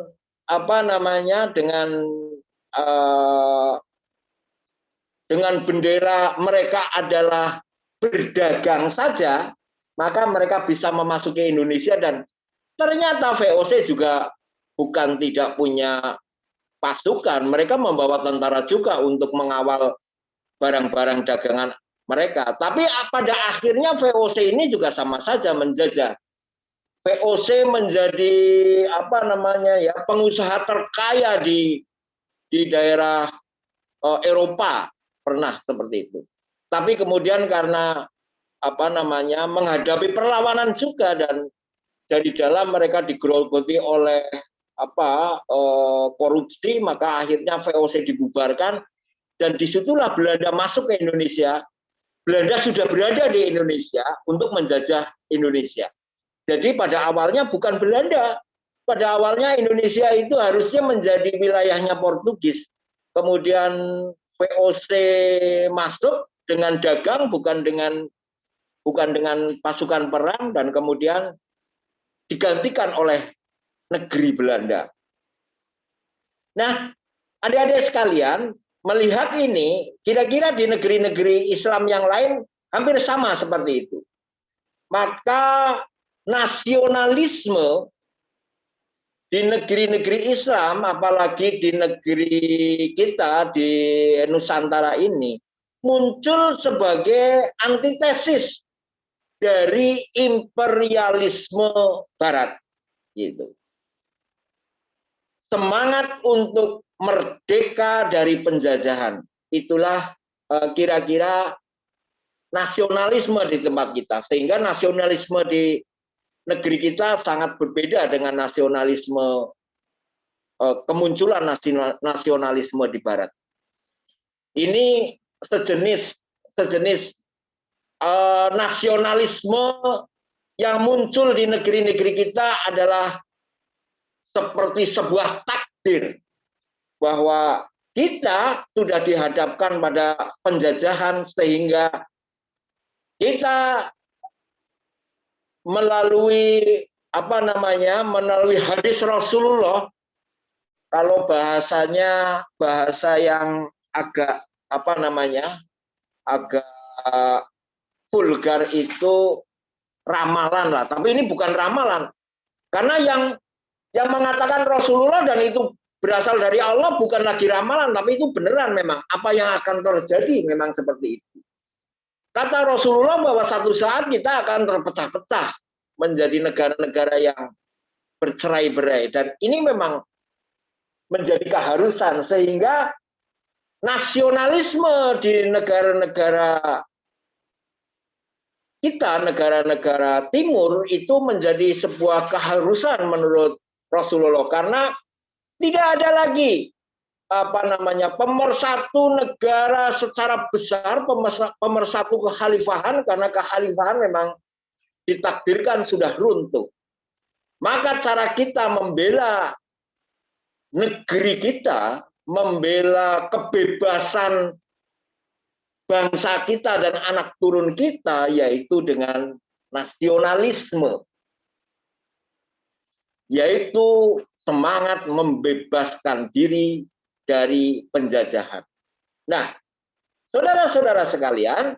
dengan bendera mereka adalah berdagang saja, maka mereka bisa memasuki Indonesia. Dan ternyata VOC juga bukan tidak punya pasukan, mereka membawa tentara juga untuk mengawal barang-barang dagangan mereka. Tapi pada akhirnya VOC ini juga sama saja menjajah. VOC menjadi pengusaha terkaya di daerah Eropa, pernah seperti itu. Tapi kemudian karena menghadapi perlawanan juga, dan dari dalam mereka digerogoti oleh korupsi, maka akhirnya VOC dibubarkan, dan disitulah Belanda masuk ke Indonesia. Belanda sudah berada di Indonesia untuk menjajah Indonesia. Jadi pada awalnya bukan Belanda, pada awalnya Indonesia itu harusnya menjadi wilayahnya Portugis. Kemudian VOC masuk dengan dagang, bukan dengan pasukan perang, dan kemudian digantikan oleh negeri Belanda. Nah, adik-adik sekalian, melihat ini, kira-kira di negeri-negeri Islam yang lain hampir sama seperti itu. Maka nasionalisme di negeri-negeri Islam, apalagi di negeri kita, di Nusantara ini, muncul sebagai antitesis dari imperialisme Barat. Gitu. Semangat untuk merdeka dari penjajahan. Itulah kira-kira nasionalisme di tempat kita. Sehingga nasionalisme di negeri kita sangat berbeda dengan nasionalisme, kemunculan nasionalisme di Barat. Ini sejenis nasionalisme yang muncul di negeri-negeri kita adalah seperti sebuah takdir bahwa kita sudah dihadapkan pada penjajahan, sehingga kita melalui melalui hadis Rasulullah, kalau bahasanya bahasa yang agak agak vulgar itu ramalan lah, tapi ini bukan ramalan, karena yang mengatakan Rasulullah dan itu berasal dari Allah bukan lagi ramalan, tapi itu beneran, memang apa yang akan terjadi memang seperti itu. Kata Rasulullah bahwa satu saat kita akan terpecah-pecah menjadi negara-negara yang bercerai-berai, dan ini memang menjadi keharusan, sehingga nasionalisme di negara-negara kita, negara-negara timur, itu menjadi sebuah keharusan menurut Rasulullah, karena tidak ada lagi pemersatu negara secara besar, pemersatu kekhalifahan, karena kekhalifahan memang ditakdirkan sudah runtuh. Maka cara kita membela negeri kita, membela kebebasan bangsa kita dan anak turun kita, yaitu dengan nasionalisme, yaitu semangat membebaskan diri dari penjajahan. Nah, saudara-saudara sekalian,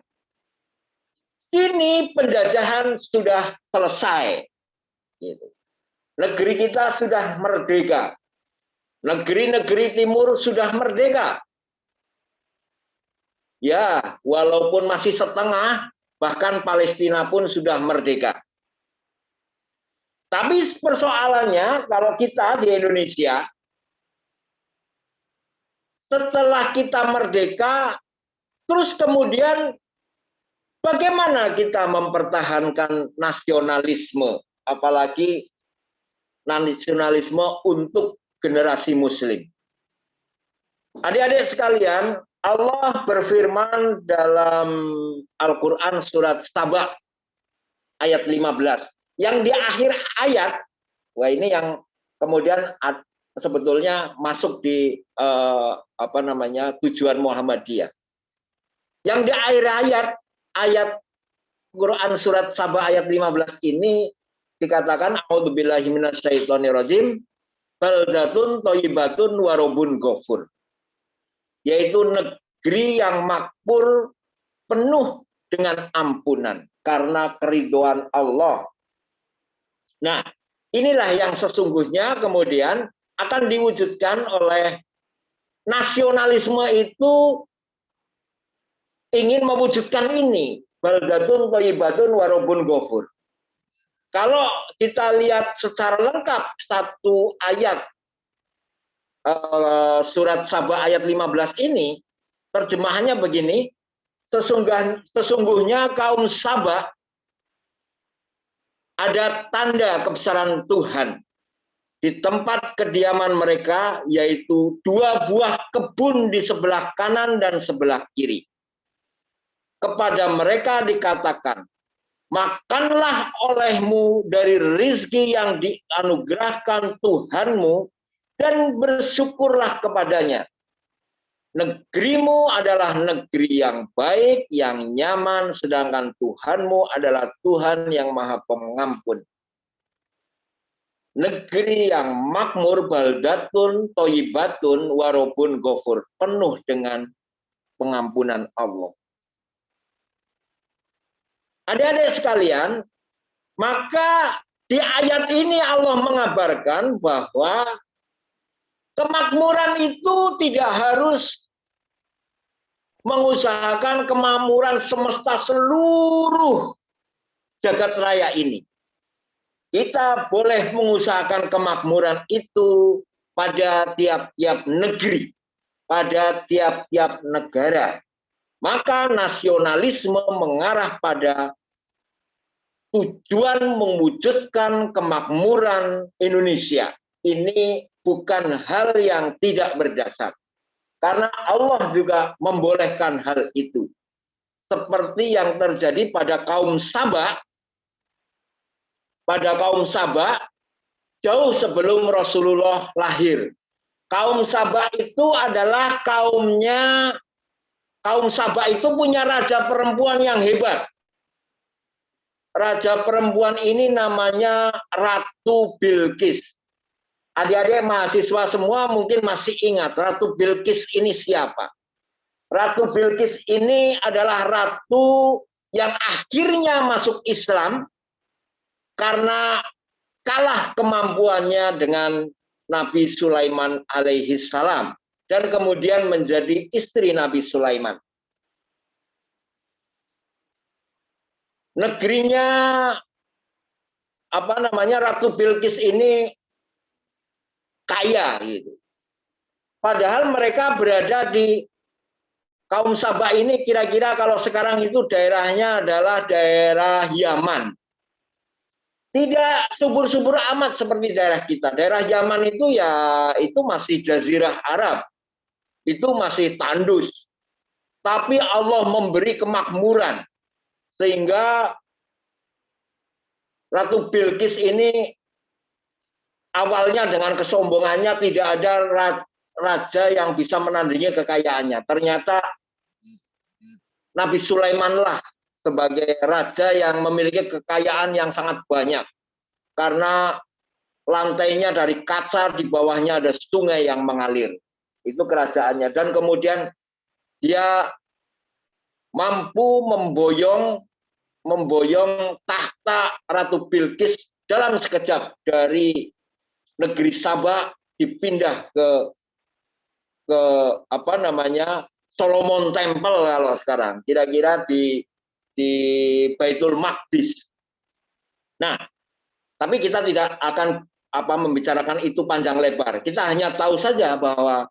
kini penjajahan sudah selesai. Negeri kita sudah merdeka. Negeri-negeri timur sudah merdeka. Ya, walaupun masih setengah, bahkan Palestina pun sudah merdeka. Tapi persoalannya, kalau kita di Indonesia, setelah kita merdeka, terus kemudian bagaimana kita mempertahankan nasionalisme, apalagi nasionalisme untuk generasi Muslim? Adik-adik sekalian, Allah berfirman dalam Al-Quran surat Saba ayat 15. Yang di akhir ayat, wah ini yang kemudian sebetulnya masuk di tujuan Muhammadiyah. Yang di akhir ayat Quran surat Saba ayat 15 ini dikatakan a'udzubillahi minasyaitonirrajim, baldatun thayyibatun wa rabbun ghafur. Yaitu negeri yang makmur penuh dengan ampunan karena keridhaan Allah. Nah, inilah yang sesungguhnya kemudian akan diwujudkan oleh nasionalisme itu, ingin mewujudkan ini, baldatun thayyibatun wa rabbun ghafur. Kalau kita lihat secara lengkap satu ayat surat Saba ayat 15 ini, terjemahannya begini, sesungguhnya kaum Saba ada tanda kebesaran Tuhan. di tempat kediaman mereka, yaitu 2 buah kebun di sebelah kanan dan sebelah kiri. Kepada mereka dikatakan, makanlah olehmu dari rizki yang dianugerahkan Tuhanmu dan bersyukurlah kepadanya. Negerimu adalah negeri yang baik, yang nyaman, sedangkan Tuhanmu adalah Tuhan yang Maha Pengampun. Negeri yang makmur, baldatun, toyibatun, warobun gofur, penuh dengan pengampunan Allah. Adik-adik sekalian, maka di ayat ini Allah mengabarkan bahwa kemakmuran itu tidak harus mengusahakan kemakmuran semesta seluruh jagat raya ini. Kita boleh mengusahakan kemakmuran itu pada tiap-tiap negeri, pada tiap-tiap negara. Maka nasionalisme mengarah pada tujuan mewujudkan kemakmuran Indonesia. Ini bukan hal yang tidak berdasar. Karena Allah juga membolehkan hal itu. Seperti yang terjadi pada kaum Sabak. Pada kaum Sabak, jauh sebelum Rasulullah lahir. Kaum Sabak itu adalah kaum Sabak itu punya raja perempuan yang hebat. Raja perempuan ini namanya Ratu Bilqis. Adik-adik mahasiswa semua mungkin masih ingat Ratu Bilqis ini siapa? Ratu Bilqis ini adalah ratu yang akhirnya masuk Islam karena kalah kemampuannya dengan Nabi Sulaiman alaihi salam dan kemudian menjadi istri Nabi Sulaiman. Negerinya Ratu Bilqis ini kaya gitu. Padahal mereka berada di kaum Sabak ini kira-kira kalau sekarang itu daerahnya adalah daerah Yaman. Tidak subur-subur amat seperti daerah kita. Daerah Yaman itu ya itu masih jazirah Arab. Itu masih tandus. Tapi Allah memberi kemakmuran sehingga Ratu Bilqis ini awalnya dengan kesombongannya tidak ada raja yang bisa menandingi kekayaannya. Ternyata Nabi Sulaimanlah sebagai raja yang memiliki kekayaan yang sangat banyak. Karena lantainya dari kaca, di bawahnya ada sungai yang mengalir. Itu kerajaannya. Dan kemudian dia mampu memboyong tahta Ratu Bilqis dalam sekejap dari negeri Sabak dipindah ke Solomon Temple kalau sekarang, kira-kira di Baitul Maqdis. Nah, tapi kita tidak akan membicarakan itu panjang lebar. Kita hanya tahu saja bahwa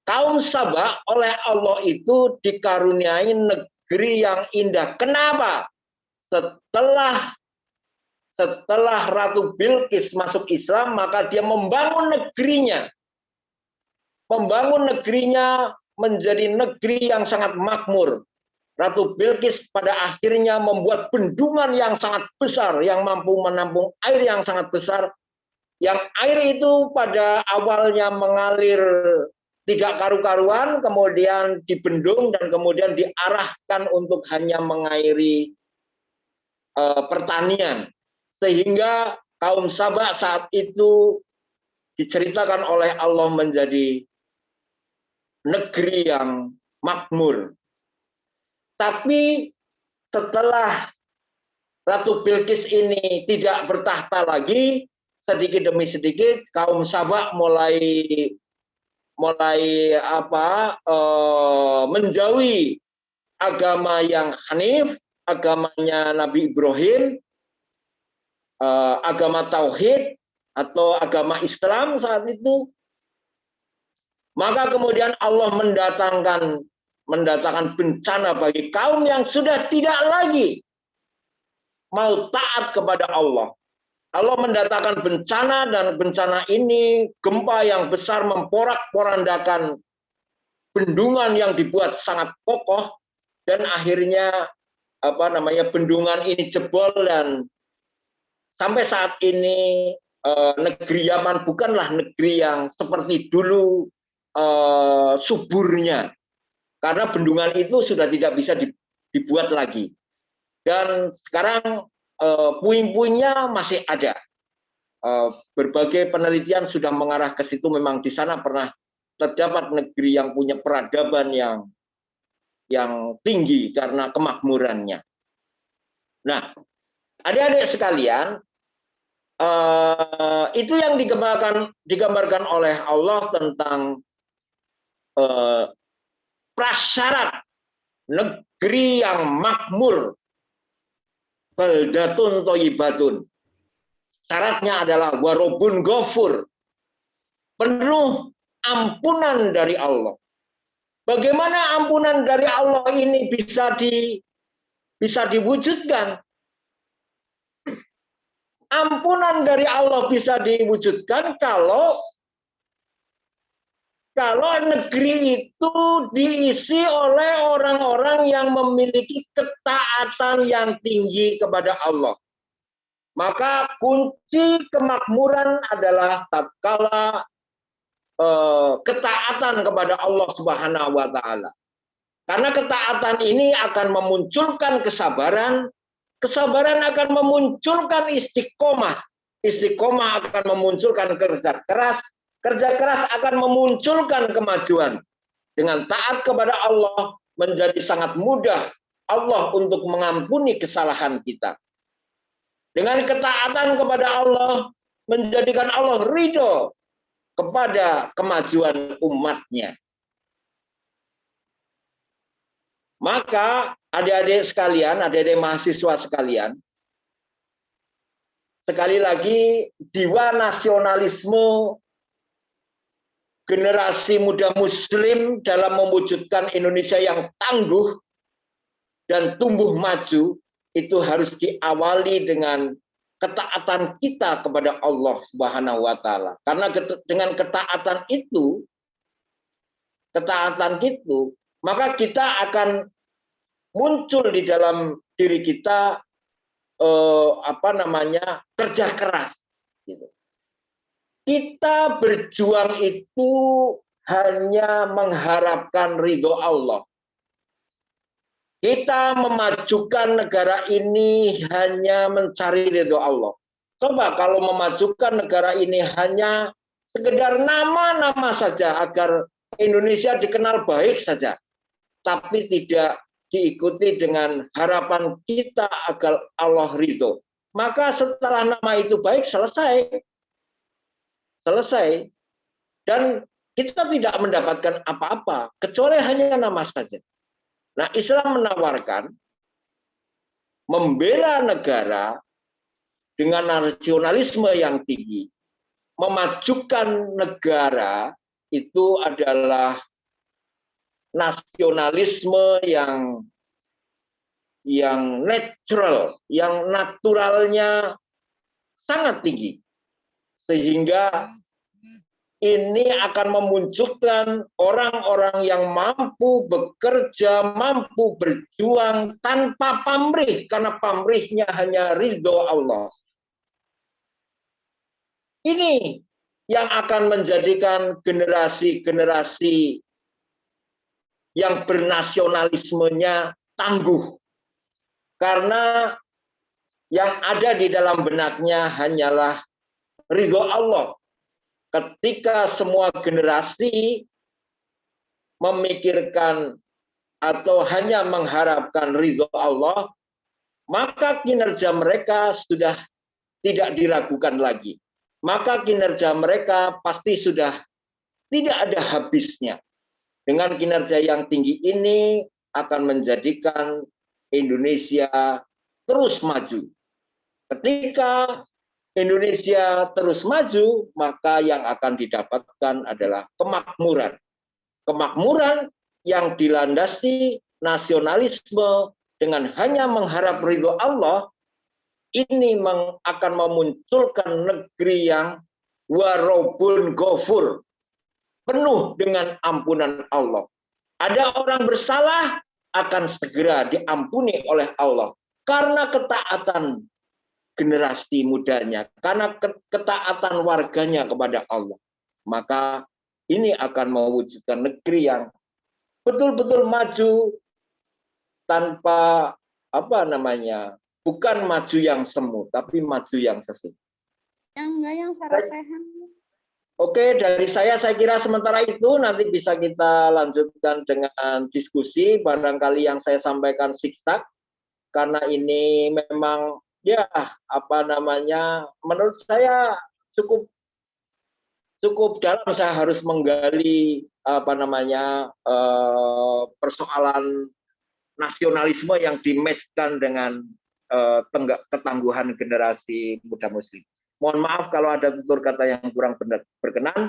kaum Sabak oleh Allah itu dikaruniai negeri yang indah. Kenapa? Setelah Ratu Bilqis masuk Islam, maka dia membangun negerinya. Membangun negerinya menjadi negeri yang sangat makmur. Ratu Bilqis pada akhirnya membuat bendungan yang sangat besar, yang mampu menampung air yang sangat besar. Yang air itu pada awalnya mengalir tidak karu-karuan, kemudian dibendung dan kemudian diarahkan untuk hanya mengairi pertanian. Sehingga kaum Sabak saat itu diceritakan oleh Allah menjadi negeri yang makmur. Tapi setelah Ratu Bilqis ini tidak bertahta lagi, sedikit demi sedikit kaum Sabak mulai menjauhi agama yang hanif, agamanya Nabi Ibrahim, agama tauhid atau agama Islam saat itu. Maka kemudian Allah mendatangkan bencana bagi kaum yang sudah tidak lagi mau taat kepada Allah. Allah mendatangkan bencana, dan bencana ini gempa yang besar memporak-porandakan bendungan yang dibuat sangat kokoh, dan akhirnya bendungan ini jebol, dan sampai saat ini negeri Yaman bukanlah negeri yang seperti dulu suburnya, karena bendungan itu sudah tidak bisa dibuat lagi, dan sekarang puing-puingnya masih ada. Berbagai penelitian sudah mengarah ke situ. Memang di sana pernah terdapat negeri yang punya peradaban yang tinggi karena kemakmurannya. Nah, adik-adik sekalian, itu yang digambarkan oleh Allah tentang prasyarat negeri yang makmur, baldatun thayyibatun. Syaratnya adalah warobun ghafur, penuh ampunan dari Allah. Bagaimana ampunan dari Allah ini bisa diwujudkan? Ampunan dari Allah bisa diwujudkan kalau negeri itu diisi oleh orang-orang yang memiliki ketaatan yang tinggi kepada Allah. Maka kunci kemakmuran adalah tatkala ketaatan kepada Allah Subhanahu wa taala. Karena ketaatan ini akan memunculkan kesabaran, kesabaran akan memunculkan istiqomah, istiqomah akan memunculkan kerja keras, kerja keras akan memunculkan kemajuan. Dengan taat kepada Allah menjadi sangat mudah Allah untuk mengampuni kesalahan kita. Dengan ketaatan kepada Allah menjadikan Allah ridho kepada kemajuan umatnya. Maka adik-adik sekalian, adik-adik mahasiswa sekalian, sekali lagi jiwa nasionalisme generasi muda muslim dalam mewujudkan Indonesia yang tangguh dan tumbuh maju itu harus diawali dengan ketaatan kita kepada Allah Subhanahu wa taala. Karena dengan ketaatan itu, maka kita akan muncul di dalam diri kita kerja keras gitu. Kita berjuang itu hanya mengharapkan ridho Allah. Kita memajukan negara ini hanya mencari ridho Allah. Coba kalau memajukan negara ini hanya sekedar nama-nama saja agar Indonesia dikenal baik saja, tapi tidak diikuti dengan harapan kita agar Allah ridho. Maka setelah nama itu baik, selesai. Dan kita tidak mendapatkan apa-apa, kecuali hanya nama saja. Nah, Islam menawarkan membela negara dengan nasionalisme yang tinggi. Memajukan negara itu adalah nasionalisme yang natural, yang naturalnya sangat tinggi. Sehingga ini akan memunculkan orang-orang yang mampu bekerja, mampu berjuang tanpa pamrih, karena pamrihnya hanya ridho Allah. Ini yang akan menjadikan generasi-generasi yang bernasionalismenya tangguh. Karena yang ada di dalam benaknya hanyalah ridho Allah. Ketika semua generasi memikirkan atau hanya mengharapkan ridho Allah, maka kinerja mereka sudah tidak diragukan lagi. Maka kinerja mereka pasti sudah tidak ada habisnya. Dengan kinerja yang tinggi ini akan menjadikan Indonesia terus maju. Ketika Indonesia terus maju, maka yang akan didapatkan adalah kemakmuran. Kemakmuran yang dilandasi nasionalisme dengan hanya mengharap ridho Allah, ini akan memunculkan negeri yang warobun gofur, penuh dengan ampunan Allah. Ada orang bersalah akan segera diampuni oleh Allah karena ketaatan generasi mudanya, karena ketaatan warganya kepada Allah. Maka ini akan mewujudkan negeri yang betul-betul maju tanpa bukan maju yang semu, tapi maju yang sesu. Yang sarasehan. Oke, dari saya kira sementara itu, nanti bisa kita lanjutkan dengan diskusi. Barangkali yang saya sampaikan siksak, karena ini memang ya menurut saya cukup dalam. Saya harus menggali persoalan nasionalisme yang dimatchkan dengan ketangguhan generasi muda Muslim. Mohon maaf kalau ada tutur kata yang kurang berkenan.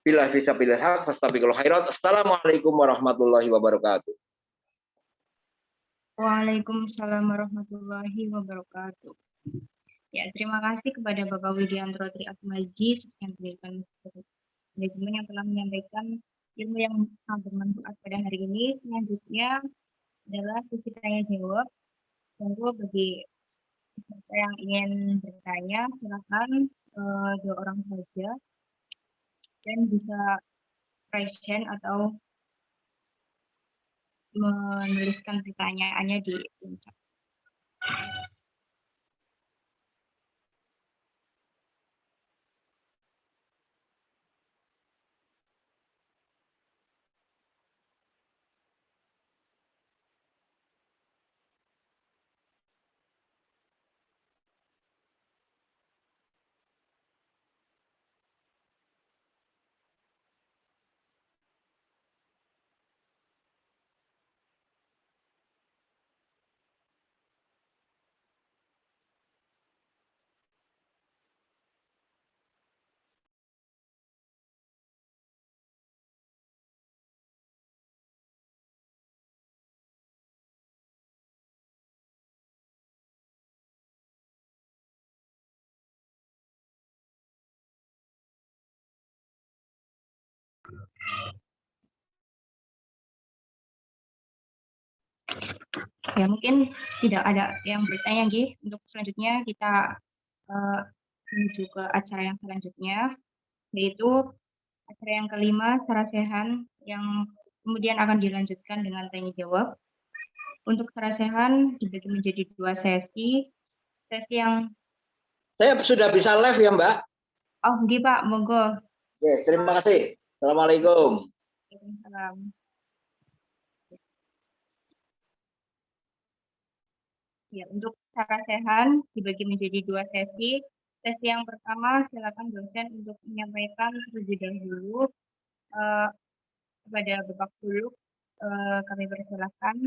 Bila bisa pilih hak, fastabiqul khairat. Assalamualaikum warahmatullahi wabarakatuh. Waalaikumsalam warahmatullahi wabarakatuh. Ya, terima kasih kepada Bapak Widiantoro Tri Atmaji, Substan Pendidikan Manajemen yang telah menyampaikan ilmu yang sangat bermanfaat pada hari ini. Selanjutnya adalah sesi tanya jawab. Tentu bagi siapa yang ingin bertanya, silakan 2 orang saja dan bisa raise hand atau menuliskan pertanyaannya di chat. Ya, mungkin tidak ada yang bertanya, Gih. Untuk selanjutnya kita menuju ke acara yang selanjutnya, yaitu acara yang kelima, sarasehan, yang kemudian akan dilanjutkan dengan tanya jawab. Untuk sarasehan dibagi menjadi 2 sesi. Sesi yang Saya sudah bisa live ya, Mbak? oh, Gih, Pak, monggo. Oke, terima kasih. Assalamualaikum. Waalaikumsalam. Ya, untuk sarasehan dibagi menjadi 2 sesi. Sesi yang pertama, silakan dosen untuk menyampaikan terlebih dahulu kepada Bapak Kuluk. Kami persilahkan.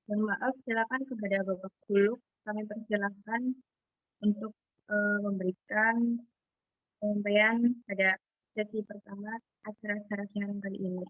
Mohon maaf, silakan kepada Bapak Kuluk, kami persilahkan untuk memberikan penyampaian pada sesi pertama acara sarasehan kali ini.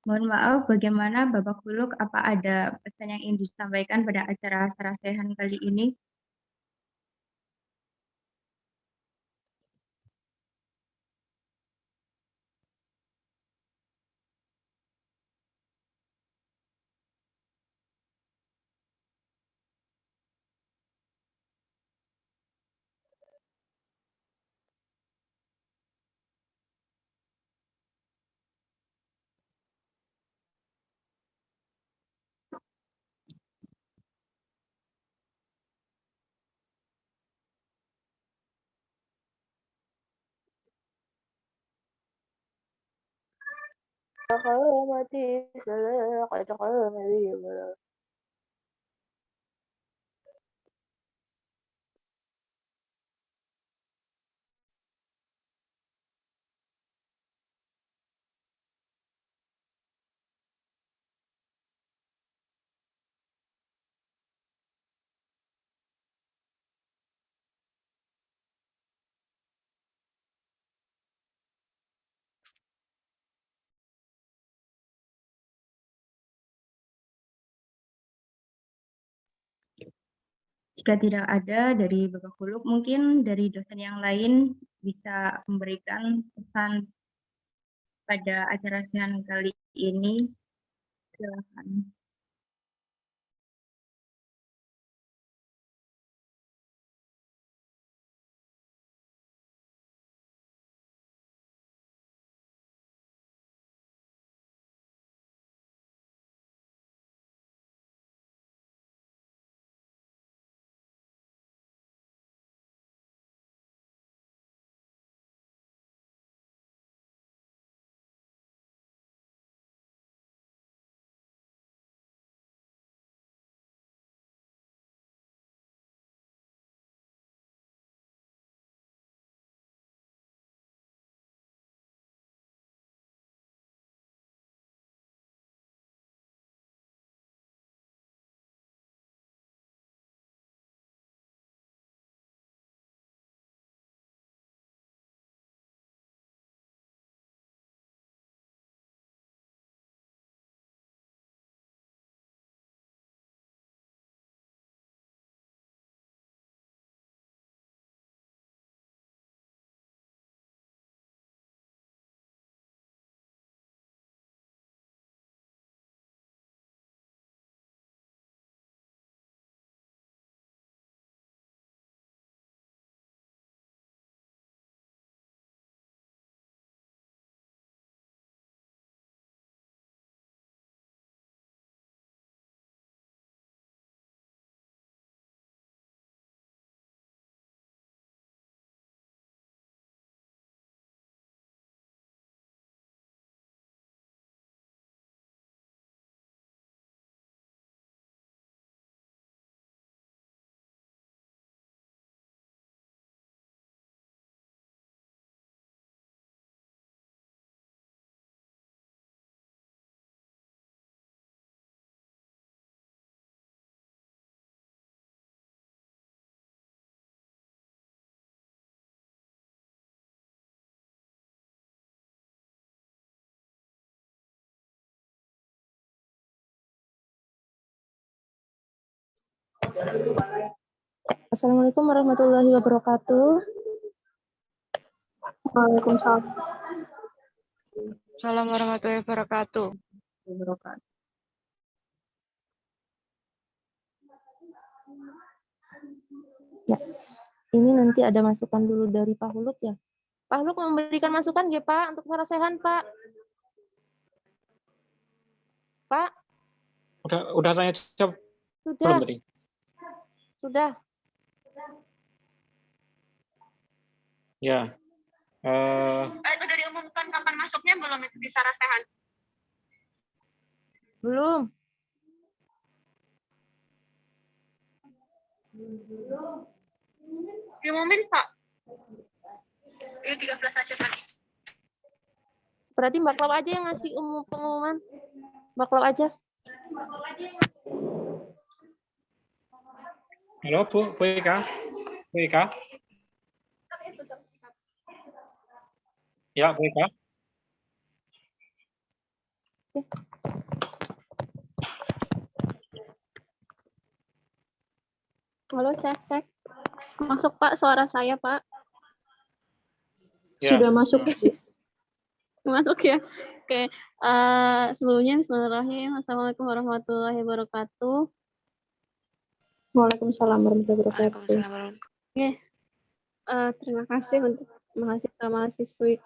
Mohon maaf, bagaimana Bapak Kuluk, apa ada pesan yang ingin disampaikan pada acara sarasehan kali ini? Jika tidak ada dari Bapak Kuluk, mungkin dari dosen yang lain bisa memberikan pesan pada acara sarasehan kali ini. Silakan. Assalamualaikum warahmatullahi wabarakatuh. Waalaikumsalam. Assalamualaikum warahmatullahi wabarakatuh. Ya, ini nanti ada masukan dulu dari Pak Huluk ya. Pak Huluk memberikan masukan ya Pak untuk sarasehan Pak. Pak. Udah tanya jawab Sudah. belum tadi? Sudah. Ya. Itu udah diumumkan kapan masuknya belum itu di sarasehan? Belum. Diumumin Pak. Ini 13 aja Pak. Berarti Mbak Klau aja yang ngasih pengumuman. Mbak Klau aja. Halo Bu Ika. Bu Ika. Ya, Bu Ika. Halo, cek. Masuk Pak, suara saya Pak. Ya. Sudah masuk. Masuk ya. Oke. Sebelumnya bismillahirrahmanirrahim. Assalamualaikum warahmatullahi wabarakatuh. Waalaikumsalam warahmatullahi wabarakatuh. Oke. Terima kasih untuk mahasiswa-mahasiswi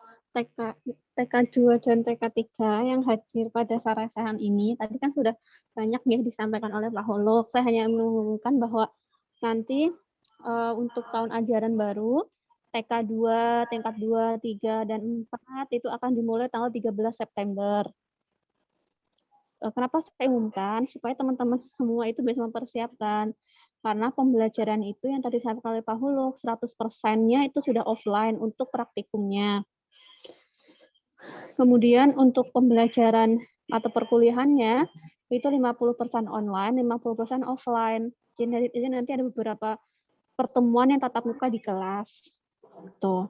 TK2 dan TK3 yang hadir pada sarasehan ini. Tadi kan sudah banyak ya disampaikan oleh Pak Huluk. Saya hanya mengumumkan bahwa nanti untuk tahun ajaran baru TK2, tingkat 2, 3, dan 4 itu akan dimulai tanggal 13 September. Kenapa saya umumkan? Supaya teman-teman semua itu bisa mempersiapkan. Karena pembelajaran itu yang tadi disampaikan oleh Pak Huluk, 100%-nya itu sudah offline untuk praktikumnya. Kemudian untuk pembelajaran atau perkuliahannya, itu 50% online, 50% offline. Jadi nanti ada beberapa pertemuan yang tatap muka di kelas. Tuh.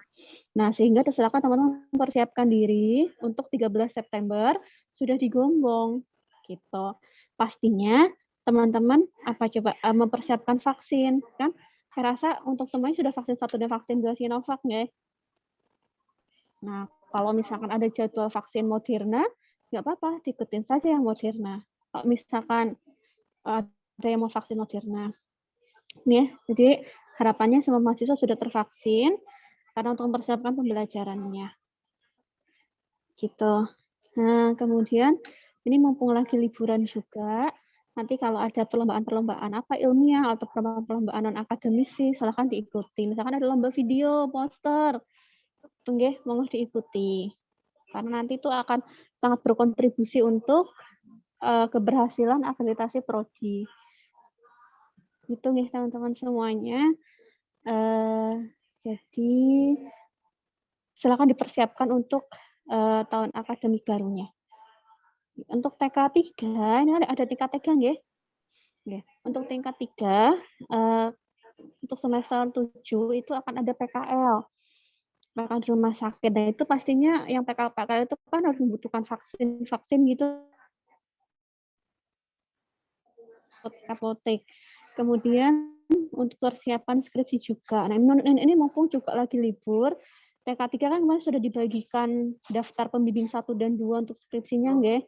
Nah, sehingga silakan teman-teman mempersiapkan diri untuk 13 September sudah digombong gitu. Pastinya teman-teman mempersiapkan vaksin kan? Saya rasa untuk semuanya sudah vaksin 1 dan vaksin 2 Sinovac nggak? Nah, kalau misalkan ada jadwal vaksin Moderna, nggak apa-apa, diikutin saja yang Moderna. Kalau misalkan ada yang mau vaksin Moderna. Ya, jadi harapannya semua mahasiswa sudah tervaksin karena untuk mempersiapkan pembelajarannya. Gitu. Nah, kemudian ini mumpung lagi liburan juga, nanti kalau ada perlombaan-perlombaan apa ilmiah atau perlombaan non-akademisi, silakan diikuti. Misalkan ada lomba video, poster, nggih, monggo diikuti. Karena nanti itu akan sangat berkontribusi untuk keberhasilan akreditasi prodi. Gitu nih teman-teman semuanya. Jadi silakan dipersiapkan untuk tahun akademik barunya. Untuk TK3, ini ada tingkat 3 nggih? Nggih. Untuk tingkat 3 untuk semester 7 itu akan ada PKL. PKL di rumah sakit. Dan itu pastinya yang PKL itu kan harus membutuhkan vaksin gitu. Apotek. Kemudian untuk persiapan skripsi juga. Nah, ini mumpung juga lagi libur, TK3 kan kemarin sudah dibagikan daftar pembimbing 1 dan 2 untuk skripsinya, nggih.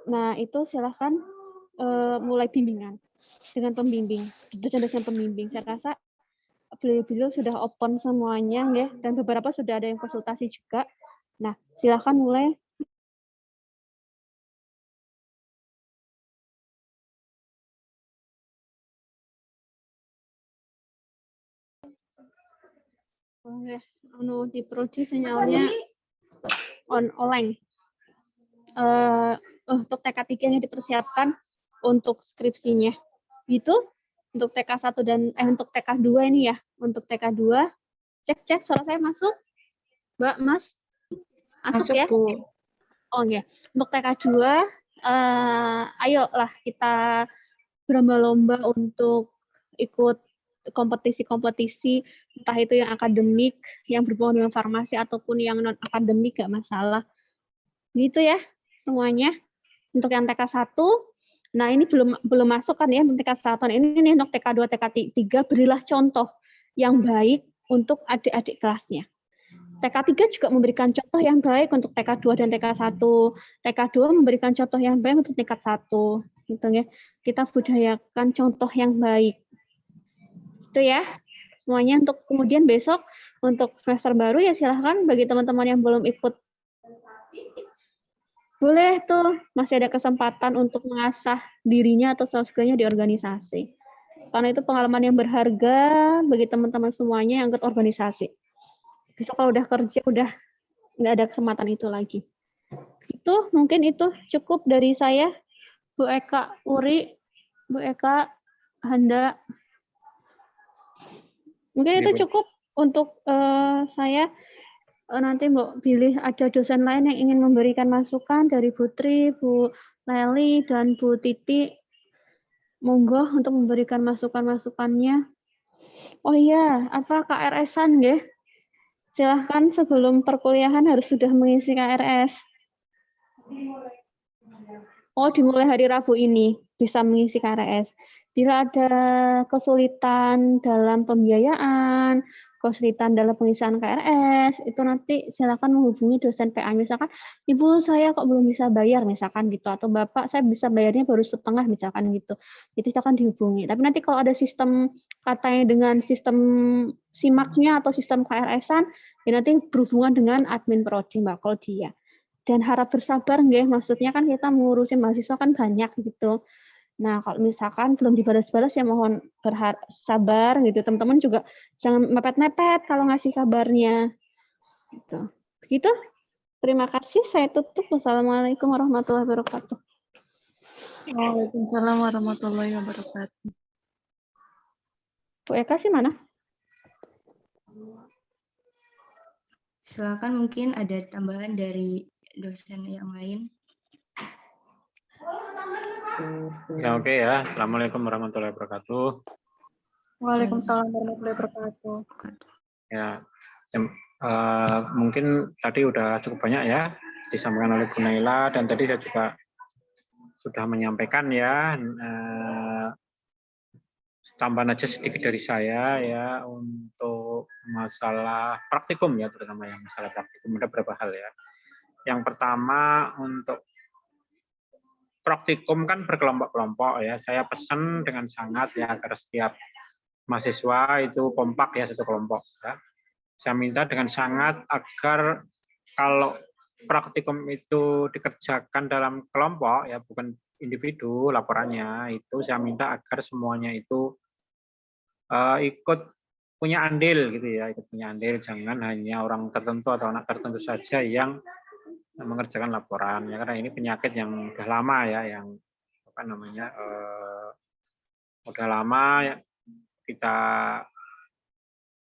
Nah, itu silahkan mulai bimbingan dengan pembimbing, dosen-dosen pembimbing. Saya rasa beliau sudah open semuanya, nggih, dan beberapa sudah ada yang konsultasi juga. Nah, silahkan mulai. Di prodi sinyalnya online. Untuk TK3-nya dipersiapkan untuk skripsinya. Gitu. Untuk TK1 dan untuk TK2 ini ya. Untuk TK2, cek suara saya masuk? Mbak, Mas? Masuk ya? Bu. Oh ya. Untuk TK2, ayolah kita berlomba-lomba untuk ikut kompetisi-kompetisi, entah itu yang akademik, yang berhubungan dengan farmasi, ataupun yang non-akademik, nggak masalah. Gitu ya semuanya. Untuk yang TK1, Nah, ini belum masuk kan ya untuk tingkat satuan. Ini nih untuk TK2, TK3, berilah contoh yang baik untuk adik-adik kelasnya. TK3 juga memberikan contoh yang baik untuk TK2 dan TK1. TK2 memberikan contoh yang baik untuk tingkat 1. Gitu ya. Kita budayakan contoh yang baik. Itu ya. Semuanya untuk kemudian besok untuk semester baru ya silahkan bagi teman-teman yang belum ikut. Boleh tuh, masih ada kesempatan untuk mengasah dirinya atau soft skill-nya di organisasi. Karena itu pengalaman yang berharga bagi teman-teman semuanya yang ikut organisasi. Bisa kalau udah kerja, udah nggak ada kesempatan itu lagi. Itu mungkin itu cukup dari saya, Bu Eka, Uri, Bu Eka, Handa. Mungkin itu cukup untuk saya. Nanti Mbak pilih ada dosen lain yang ingin memberikan masukan dari Bu Tri, Bu Leli, dan Bu Titi. Monggo untuk memberikan masukan-masukannya. Oh iya, apa KRS-an nggih? Silahkan sebelum perkuliahan harus sudah mengisi KRS. Oh, dimulai hari Rabu ini bisa mengisi KRS. Bila ada kesulitan dalam pembiayaan, kesulitan dalam pengisian KRS, itu nanti silakan menghubungi dosen PA. Misalkan, Ibu saya kok belum bisa bayar, misalkan gitu. Atau Bapak saya bisa bayarnya baru setengah, misalkan gitu. Itu silakan dihubungi. Tapi nanti kalau ada sistem katanya dengan sistem SIMAK-nya atau sistem KRS-an, ya nanti berhubungan dengan admin prodi, Mbak Claudia. Dan harap bersabar, nggih. Maksudnya kan kita mengurusin mahasiswa kan banyak gitu. Nah, kalau misalkan belum dibalas-balas ya mohon sabar gitu. Teman-teman juga jangan mepet-mepet kalau ngasih kabarnya. Gitu. Begitu. Terima kasih. Saya tutup. Wassalamualaikum warahmatullahi wabarakatuh. Waalaikumsalam warahmatullahi wabarakatuh. Bu Eka sih mana? Silakan mungkin ada tambahan dari dosen yang lain. Ya oke ya. Assalamualaikum warahmatullahi wabarakatuh. Waalaikumsalam warahmatullahi wabarakatuh. Ya, mungkin tadi udah cukup banyak ya disampaikan oleh Bu Naila dan tadi saya juga sudah menyampaikan ya. Tambahan aja sedikit dari saya ya untuk masalah praktikum ya, terutama yang masalah praktikum ada beberapa hal ya. Yang pertama untuk praktikum kan berkelompok-kelompok ya. Saya pesan dengan sangat ya agar setiap mahasiswa itu kompak ya satu kelompok ya. Saya minta dengan sangat agar kalau praktikum itu dikerjakan dalam kelompok ya bukan individu laporannya, itu saya minta agar semuanya itu ikut punya andil gitu ya, ikut punya andil, jangan hanya orang tertentu atau anak tertentu saja yang mengerjakan laporan ya, karena ini penyakit yang udah lama ya, yang apa namanya udah lama ya, kita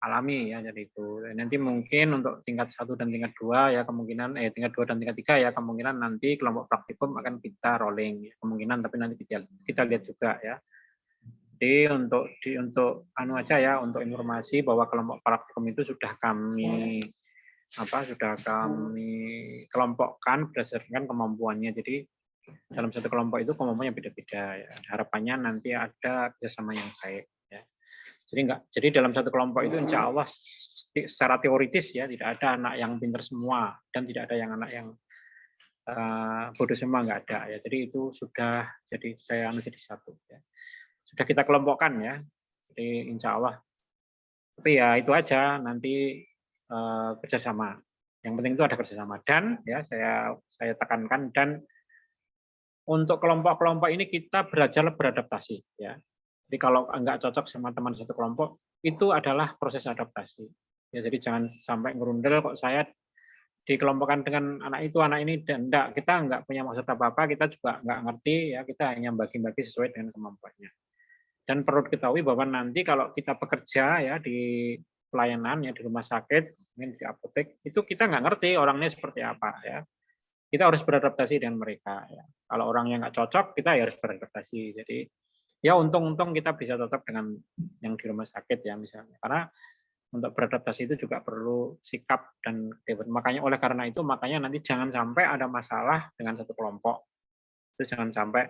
alami ya, jadi itu. Nanti mungkin untuk tingkat 1 dan tingkat 2 ya kemungkinan tingkat 2 dan tingkat 3 ya kemungkinan nanti kelompok praktikum akan kita rolling ya, kemungkinan, tapi nanti kita lihat juga ya. Jadi untuk anu aja ya, untuk informasi bahwa kelompok praktikum itu sudah kami kelompokkan berdasarkan kemampuannya. Jadi dalam satu kelompok itu kemampuannya beda-beda ya. Harapannya nanti ada kerjasama yang baik ya. Jadi dalam satu kelompok itu insya Allah secara teoritis ya tidak ada anak yang pintar semua dan tidak ada yang anak yang bodoh semua, nggak ada ya. Jadi itu sudah jadi jadi satu ya. Sudah kita kelompokkan ya. Jadi insya Allah. Tapi ya itu aja nanti kerjasama. Yang penting itu ada kerjasama dan ya saya tekankan, dan untuk kelompok-kelompok ini kita belajar beradaptasi ya. Jadi kalau nggak cocok sama teman satu kelompok itu adalah proses adaptasi. Ya jadi jangan sampai ngerundel kok saya dikelompokkan dengan anak itu anak ini, dan kita nggak punya maksud apa-apa, kita juga nggak ngerti ya, kita hanya bagi-bagi sesuai dengan kemampuannya. Dan perlu diketahui bahwa nanti kalau kita bekerja ya di pelayanan ya di rumah sakit, mungkin di apotek, itu kita nggak ngerti orangnya seperti apa ya. Kita harus beradaptasi dengan mereka ya. Kalau orangnya nggak cocok, kita harus beradaptasi. Jadi ya untung-untung kita bisa tetap dengan yang di rumah sakit ya misalnya. Karena untuk beradaptasi itu juga perlu sikap dan ketebalan. Makanya oleh karena itu makanya nanti jangan sampai ada masalah dengan satu kelompok. Itu jangan sampai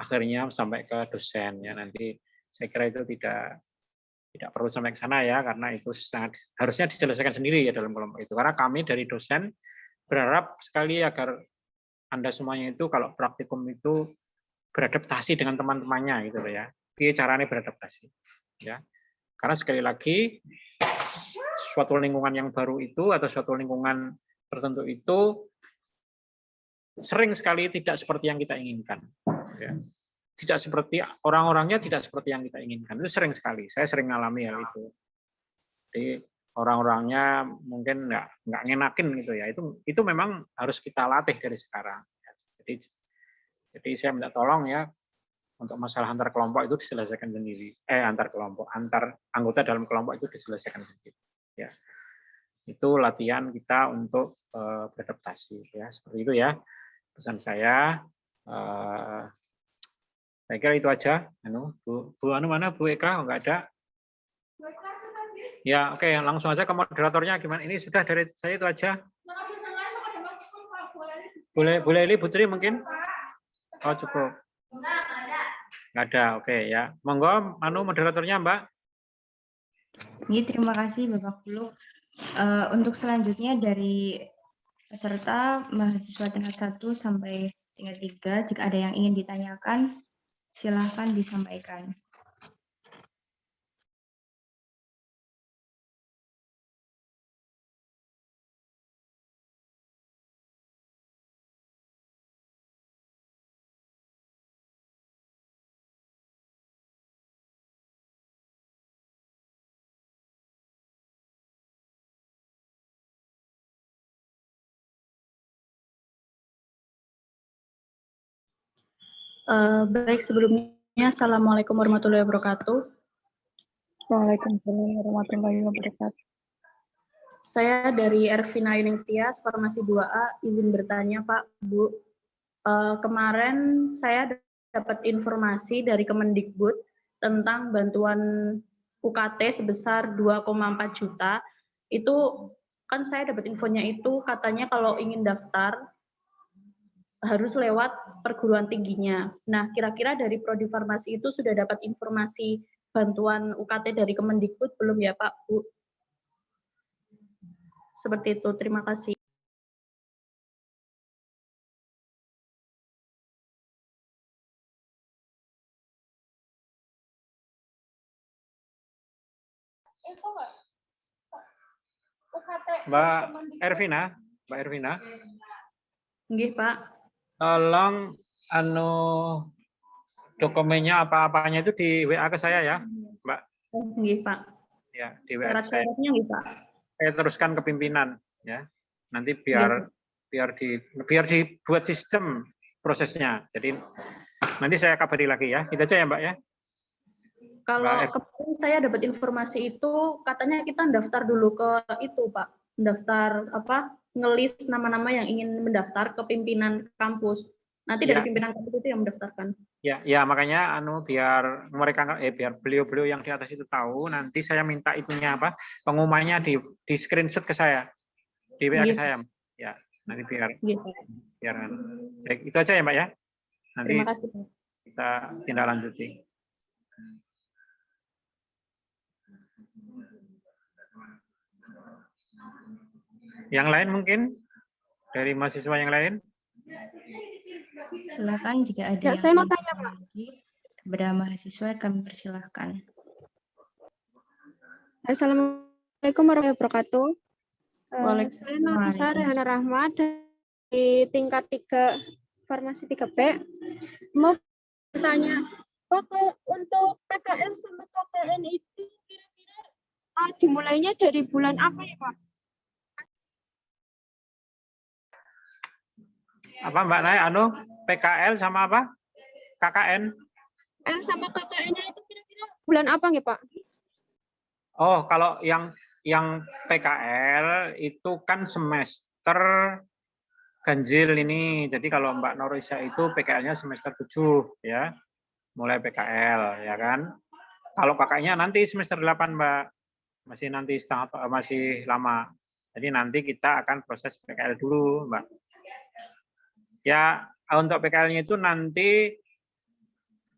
akhirnya sampai ke dosen ya. Nanti saya kira itu tidak perlu sampai ke sana ya, karena itu sangat harusnya diselesaikan sendiri ya dalam kelompok itu. Karena kami dari dosen berharap sekali agar Anda semuanya itu kalau praktikum itu beradaptasi dengan teman-temannya gitu loh ya. Dia caranya beradaptasi ya. Karena sekali lagi suatu lingkungan yang baru itu atau suatu lingkungan tertentu itu sering sekali tidak seperti yang kita inginkan. Ya. Tidak seperti orang-orangnya, tidak seperti yang kita inginkan. Itu sering sekali. Saya sering mengalami hal itu. Jadi orang-orangnya mungkin nggak ngenakin gitu ya. Itu memang harus kita latih dari sekarang. Jadi saya minta tolong ya untuk masalah antar kelompok itu diselesaikan sendiri. Antar kelompok, antar anggota dalam kelompok itu diselesaikan sendiri. Ya. Itu latihan kita untuk beradaptasi ya, seperti itu ya pesan saya. Saya kira itu aja. Bu Anu mana? Bu Eka nggak ada? Ya oke, langsung aja ke moderatornya gimana? Ini sudah dari saya itu aja. Boleh Eli Putri mungkin? Oh cukup. Nggak ada, oke ya. Monggo, moderatornya Mbak. Iya, terima kasih Bapak Gulu. Untuk selanjutnya dari peserta mahasiswa tingkat 1 sampai tingkat 3, jika ada yang ingin ditanyakan, silakan disampaikan. Baik, sebelumnya Assalamualaikum warahmatullahi wabarakatuh. Waalaikumsalam warahmatullahi wabarakatuh. Saya dari Ervina Yuningtyas, Farmasi 2A, izin bertanya Pak, Bu. Kemarin saya dapat informasi dari Kemendikbud tentang bantuan UKT sebesar 2,4 juta. Itu kan saya dapat infonya itu katanya kalau ingin daftar harus lewat perguruan tingginya. Nah, kira-kira dari Prodi Farmasi itu sudah dapat informasi bantuan UKT dari Kemendikbud belum ya Pak, Bu? Seperti itu, terima kasih. Mbak Ervina. Nggih, Pak. Tolong dokumennya apa-apanya itu di WA ke saya ya, Mbak. Nggih, Pak. Ya, di WA saya. Syarat-syaratnya nggih, Pak. Saya teruskan ke pimpinan ya. Nanti biar dibuat sistem prosesnya. Jadi nanti saya kabari lagi ya. Itu aja ya, Mbak ya. Kalau kemarin saya dapat informasi itu katanya kita daftar dulu ke itu, Pak. Daftar ngelis nama-nama yang ingin mendaftar ke pimpinan kampus. Nanti dari pimpinan kampus itu yang mendaftarkan. Ya makanya biar mereka biar beliau-beliau yang di atas itu tahu, nanti saya minta itunya pengumumannya di screenshot ke saya. Di WA ke saya. Ya, nanti biar baik, itu aja ya, Mbak ya. Nanti terima kasih, Pak. Kita tindak lanjuti. Yang lain mungkin dari mahasiswa yang lain? Silakan jika ada yang saya mau tanya, Pak. Kepada mahasiswa kami persilahkan. Assalamualaikum warahmatullahi wabarakatuh. Saya Nafisa Rehana Rahmat dari tingkat 3 Farmasi 3B. Mau bertanya, Pak, untuk PKL sama KKN itu kira-kira dimulainya dari bulan apa ya, Pak? Apa Mbak Nay, PKL sama apa? KKN? Sama KKN-nya itu kira-kira bulan apa nggih, Pak? Oh, kalau yang PKL itu kan semester ganjil ini. Jadi kalau Mbak Norisha itu PKL-nya semester 7 ya. Mulai PKL ya kan. Kalau KKN-nya nanti semester 8, Mbak. Masih lama. Jadi nanti kita akan proses PKL dulu, Mbak. Ya, untuk PKL-nya itu nanti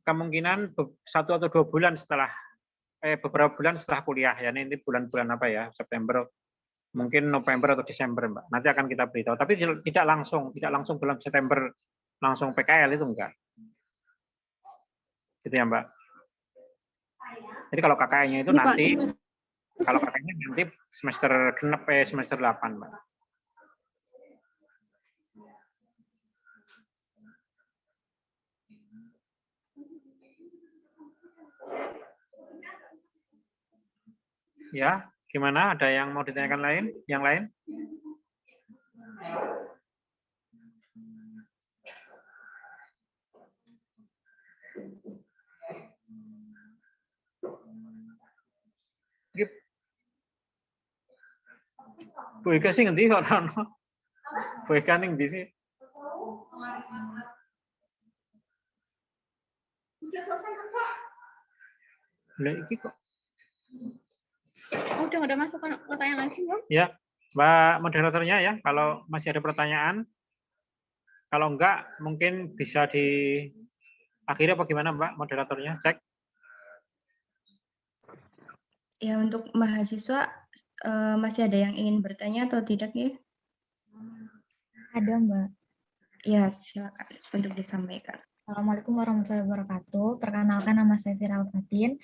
kemungkinan 1 atau 2 bulan setelah beberapa bulan setelah kuliah ya, nanti bulan-bulan apa ya, September, mungkin November atau Desember, Mbak. Nanti akan kita beritahu. Tapi tidak langsung bulan September langsung PKL itu enggak. Gitu ya, Mbak. Jadi kalau KKN-nya itu nanti, kalau KKN-nya nanti semester genep semester 8, Mbak. Ya, gimana? Ada yang mau ditanyakan lain? Yang lain? Bu Eka sih ngendi kok ono? Bu Eka ning ndi sih? Lah iki kok. Udah nggak ada masuk pertanyaan lagi belum? Ya, Mbak moderatornya ya, kalau masih ada pertanyaan. Kalau enggak, mungkin bisa diakhiri apa gimana Mbak moderatornya? Cek. Ya, untuk mahasiswa masih ada yang ingin bertanya atau tidak ya? Ada, Mbak. Ya, silakan untuk disampaikan. Assalamualaikum warahmatullahi wabarakatuh. Perkenalkan, nama saya Fira Al-Fatin.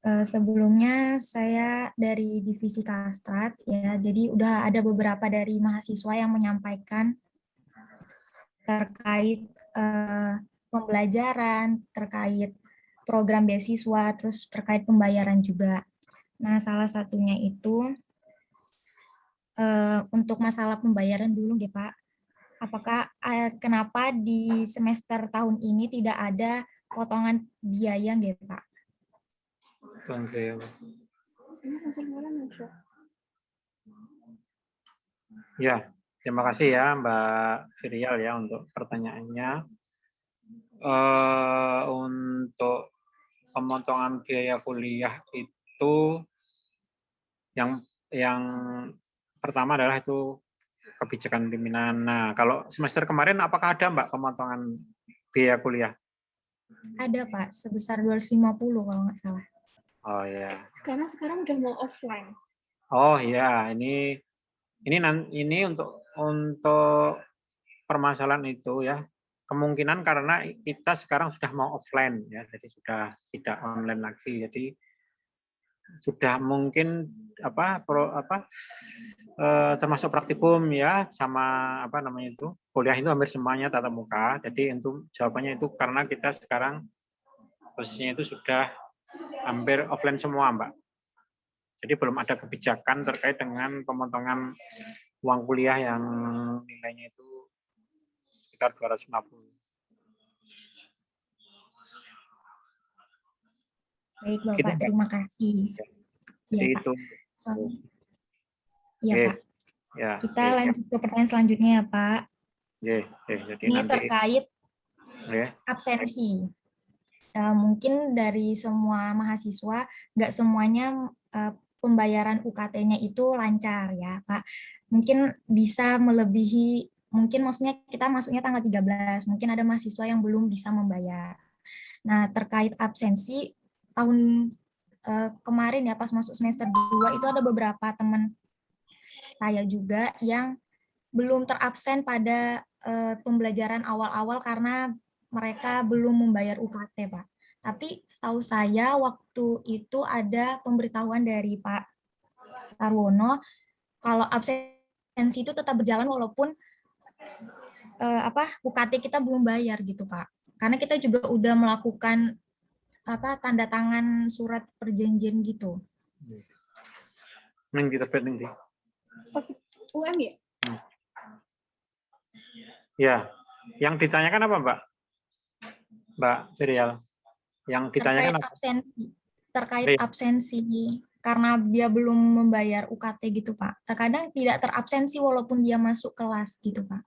Sebelumnya saya dari divisi Kastrat ya. Jadi udah ada beberapa dari mahasiswa yang menyampaikan terkait pembelajaran, terkait program beasiswa, terus terkait pembayaran juga. Nah, salah satunya itu untuk masalah pembayaran dulu ya Pak. Apakah kenapa di semester tahun ini tidak ada potongan biaya nggih Pak? Ya, terima kasih ya Mbak Virial ya untuk pertanyaannya. Untuk pemotongan biaya kuliah itu yang pertama adalah itu kebijakan pimpinan. Nah, kalau semester kemarin apakah ada Mbak pemotongan biaya kuliah? Ada Pak, sebesar 250 kalau nggak salah. Oh ya. Karena sekarang udah mau offline. Oh ya, ini untuk permasalahan itu ya. Kemungkinan karena kita sekarang sudah mau offline ya, jadi sudah tidak online lagi. Jadi sudah mungkin termasuk praktikum ya, sama apa namanya itu kuliah itu hampir semuanya tatap muka. Jadi untuk jawabannya itu karena kita sekarang posisinya itu sudah hampir offline semua Mbak. Jadi belum ada kebijakan terkait dengan pemotongan uang kuliah yang nilainya itu sekitar 250. Baik Bapak, Gitu, terima kasih. Jadi Ya, itu. Iya Pak. Ya, kita lanjut ke pertanyaan selanjutnya ya Pak. Jadi ini nanti, terkait absensi. Mungkin dari semua mahasiswa, nggak semuanya pembayaran UKT-nya itu lancar ya Pak. Mungkin bisa melebihi, mungkin maksudnya kita masuknya tanggal 13, mungkin ada mahasiswa yang belum bisa membayar. Nah, terkait absensi, tahun kemarin ya pas masuk semester 2 itu ada beberapa teman saya juga yang belum terabsen pada pembelajaran awal-awal karena mereka belum membayar UKT, Pak. Tapi setahu saya waktu itu ada pemberitahuan dari Pak Sarwono kalau absensi itu tetap berjalan walaupun UKT kita belum bayar gitu, Pak. Karena kita juga udah melakukan tanda tangan surat perjanjian gitu. Neng kita penting di. UM ya? Ya, yang ditanyakan apa Mbak? Mbak Serial, yang ditanyakan terkait absensi karena dia belum membayar UKT gitu Pak. Terkadang tidak terabsensi walaupun dia masuk kelas gitu Pak.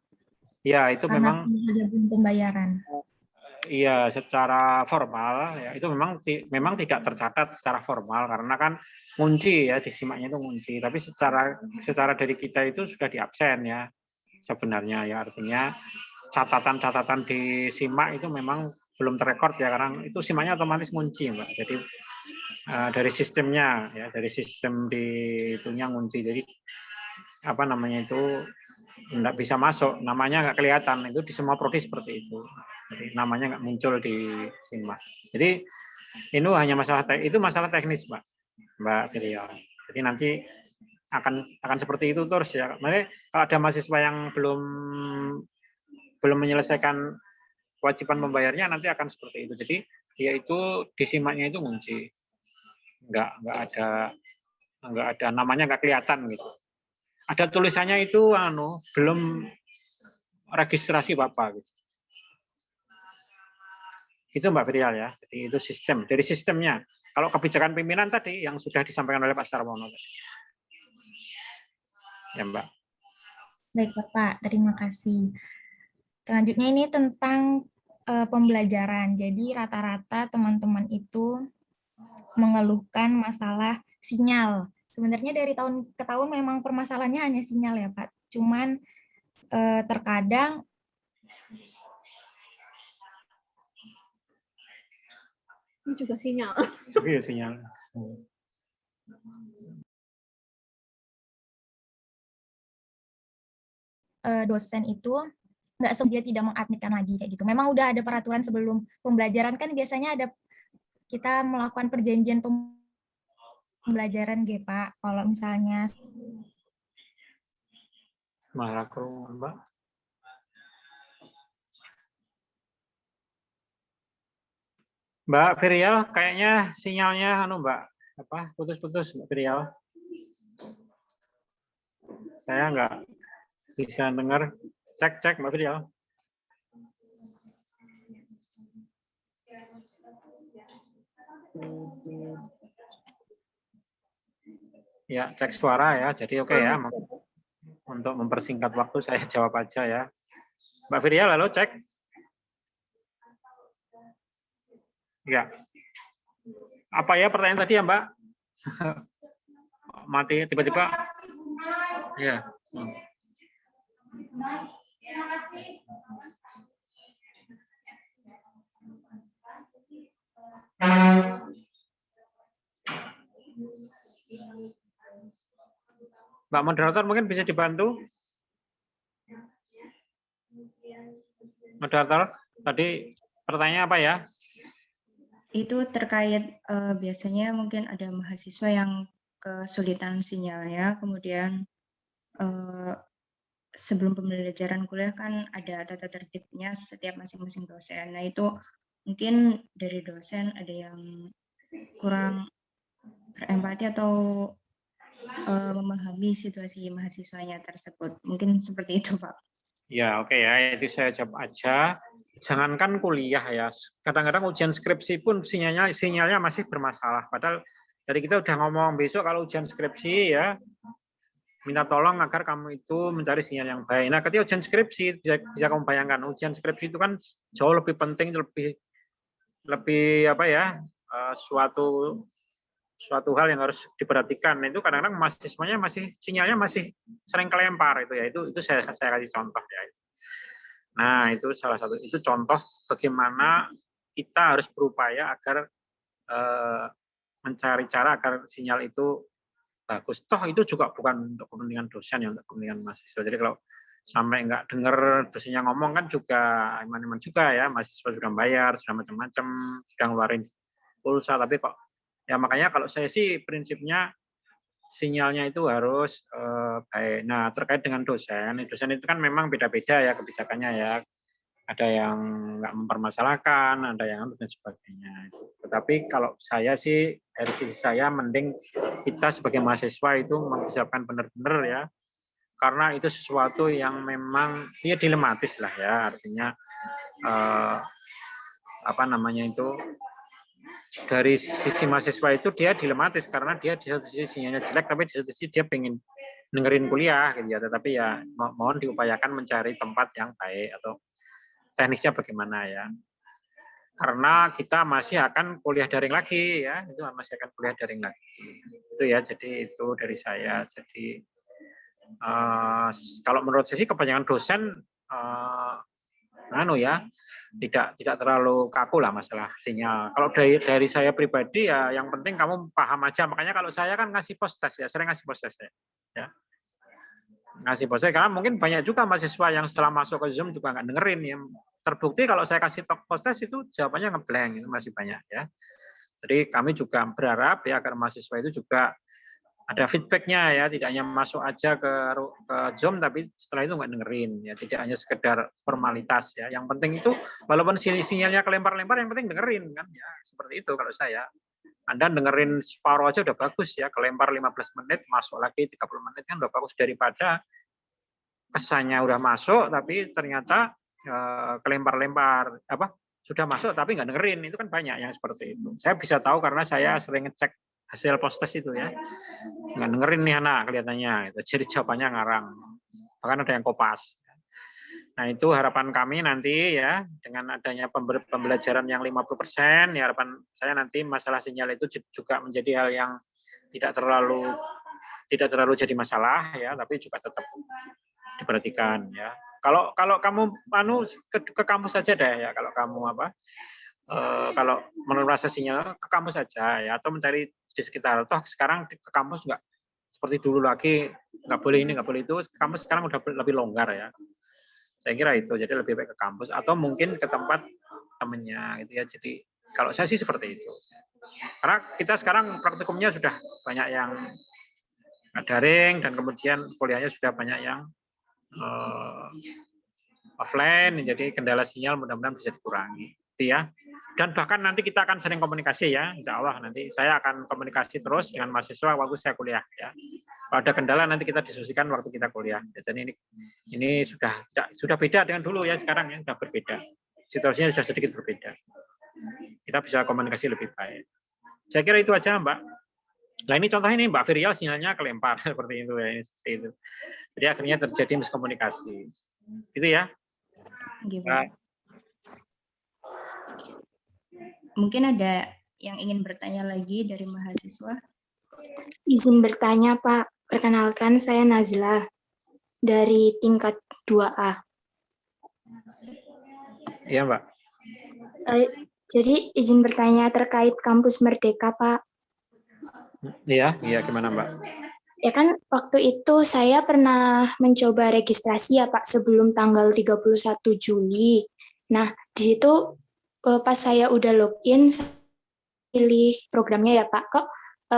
Ya, itu karena memang belum pembayaran. Iya, secara formal ya itu memang tidak tercatat secara formal karena kan ngunci ya, disimaknya itu ngunci. Tapi secara dari kita itu sudah diabsen ya sebenarnya ya, artinya catatan-catatan di simak itu memang belum terrekord ya, karena itu simaknya otomatis ngunci, Mbak. Jadi dari sistemnya ya, dari sistem di itunya ngunci. Jadi apa namanya itu nggak bisa masuk, namanya nggak kelihatan. Itu di semua prodi seperti itu. Jadi namanya nggak muncul di simak. Jadi itu hanya masalah teknis, Mbak Firia. Jadi nanti akan seperti itu terus ya. Makanya kalau ada mahasiswa yang belum menyelesaikan kewajiban membayarnya, nanti akan seperti itu. Jadi dia itu di simaknya itu ngunci, nggak ada namanya, nggak kelihatan gitu. Ada tulisannya itu belum registrasi Bapak gitu. Itu Mbak Firial ya. Jadi itu sistem, dari sistemnya. Kalau kebijakan pimpinan tadi yang sudah disampaikan oleh Pak Sarwono. Ya Mbak. Baik Bapak, terima kasih. Selanjutnya ini tentang pembelajaran. Jadi rata-rata teman-teman itu mengeluhkan masalah sinyal. Sebenarnya dari tahun ke tahun memang permasalahannya hanya sinyal ya Pak. Cuman terkadang ini juga sinyal. Tapi ya sinyal. Dosen itu nggak dia tidak mengadmitkan lagi kayak gitu. Memang udah ada peraturan sebelum pembelajaran kan biasanya ada kita melakukan perjanjian pembelajaran gitu Pak. Kalau misalnya Mbak. Mbak Firial, kayaknya sinyalnya Mbak putus-putus Mbak Firial. Saya nggak bisa dengar. Cek Mbak Firial. Ya, cek suara ya. Jadi oke ya. Untuk mempersingkat waktu saya jawab aja ya. Mbak Firial, halo, cek. Ya. Apa ya pertanyaan tadi ya, Mbak? Mati tiba-tiba. Ya. Mbak moderator mungkin bisa dibantu? Moderator, tadi pertanyaannya apa ya? Itu terkait biasanya mungkin ada mahasiswa yang kesulitan sinyalnya, kemudian sebelum pembelajaran kuliah kan ada tata tertibnya setiap masing-masing dosen. Nah itu mungkin dari dosen ada yang kurang berempati atau memahami situasi mahasiswanya tersebut. Mungkin seperti itu, Pak. Ya, oke ya, itu saya jawab aja. Jangankan kuliah ya, kadang-kadang ujian skripsi pun sinyalnya masih bermasalah. Padahal dari kita udah ngomong besok kalau ujian skripsi ya, minta tolong agar kamu itu mencari sinyal yang baik. Nah, ketika ujian skripsi, bisa kamu bayangkan, ujian skripsi itu kan jauh lebih penting, lebih apa ya, suatu hal yang harus diperhatikan. Itu kadang-kadang mahasiswanya sinyalnya masih sering kelempar itu ya. Itu saya kasih contoh ya. Nah, itu salah satu, itu contoh bagaimana kita harus berupaya agar mencari cara agar sinyal itu bagus. Toh itu juga bukan untuk kepentingan dosen ya, untuk kepentingan mahasiswa. Jadi kalau sampai nggak dengar dosennya ngomong kan juga iman-iman juga ya, mahasiswa sudah bayar, sudah macam-macam, sudah ngeluarin pulsa, tapi kok ya makanya kalau saya sih prinsipnya sinyalnya itu harus baik. Nah, terkait dengan dosen itu kan memang beda-beda ya kebijakannya ya. Ada yang nggak mempermasalahkan, ada yang dan sebagainya. Tetapi kalau saya sih, dari sisi saya mending kita sebagai mahasiswa itu mempersiapkan benar-benar ya, karena itu sesuatu yang memang ya dilematis lah ya, artinya apa namanya itu, dari sisi mahasiswa itu dia dilematis karena dia di satu sisi sinyalnya jelek, tapi di satu sisi dia pengen dengerin kuliah gitu ya, tetapi ya mohon diupayakan mencari tempat yang baik atau teknisnya bagaimana ya, karena kita masih akan kuliah daring lagi ya, itu masih akan kuliah daring lagi itu ya. Jadi itu dari saya. Jadi kalau menurut saya sih kebanyakan dosen tidak terlalu kaku lah masalah sinyal. Kalau dari saya pribadi ya yang penting kamu paham aja. Makanya kalau saya kan ngasih post test ya, sering ngasih post test ya. Ngasih post test karena mungkin banyak juga mahasiswa yang setelah masuk ke Zoom juga nggak dengerin ya. Terbukti kalau saya kasih post test itu jawabannya ngeblank, itu masih banyak ya. Jadi kami juga berharap ya agar mahasiswa itu juga ada feedbacknya ya, tidak hanya masuk aja ke Zoom tapi setelah itu nggak dengerin ya, tidak hanya sekedar formalitas ya. Yang penting itu walaupun sinyalnya kelempar-lempar yang penting dengerin kan ya, seperti itu kalau saya. Anda dengerin separuh aja udah bagus ya, kelempar 15 menit masuk lagi 30 menit kan udah bagus daripada kesannya udah masuk tapi ternyata kelempar-lempar sudah masuk tapi nggak dengerin, itu kan banyak yang seperti itu. Saya bisa tahu karena saya sering ngecek hasil post test itu ya, nggak dengerin nih anak kelihatannya, jadi jawabannya ngarang, bahkan ada yang kopas. Nah itu harapan kami nanti ya, dengan adanya pembelajaran yang 50%, ya harapan saya nanti masalah sinyal itu juga menjadi hal yang tidak terlalu jadi masalah ya, tapi juga tetap diperhatikan ya. Kalau kamu ke kampus saja deh ya, kalau kamu kalau menurut rasa sinyal ke kampus saja ya, atau mencari di sekitar. Toh sekarang ke kampus nggak seperti dulu lagi, nggak boleh ini nggak boleh itu. Kampus sekarang udah lebih longgar ya. Saya kira itu, jadi lebih baik ke kampus atau mungkin ke tempat temennya gitu ya. Jadi kalau saya sih seperti itu. Karena kita sekarang praktikumnya sudah banyak yang daring dan kemudian kuliahnya sudah banyak yang offline, jadi kendala sinyal mudah-mudahan bisa dikurangi. Itu ya. Dan bahkan nanti kita akan sering komunikasi ya, insya Allah nanti saya akan komunikasi terus dengan mahasiswa waktu saya kuliah ya. Kalau ada kendala nanti kita diskusikan waktu kita kuliah. Jadi ini sudah beda dengan dulu ya, sekarang ya sudah berbeda. Situasinya sudah sedikit berbeda. Kita bisa komunikasi lebih baik. Saya kira itu aja Mbak. Nah ini contohnya ini Mbak Virial sinyalnya kelempar seperti itu ya, seperti itu. Jadi akhirnya terjadi miskomunikasi. Gitu ya. Mungkin ada yang ingin bertanya lagi dari mahasiswa? Izin bertanya, Pak. Perkenalkan, saya Nazla dari tingkat 2A. Iya, Mbak. Jadi izin bertanya terkait kampus Merdeka, Pak. Iya, gimana, Mbak? Ya kan waktu itu saya pernah mencoba registrasi ya, Pak, sebelum tanggal 31 Juli. Nah, di situ pas saya udah login, pilih programnya ya Pak, kok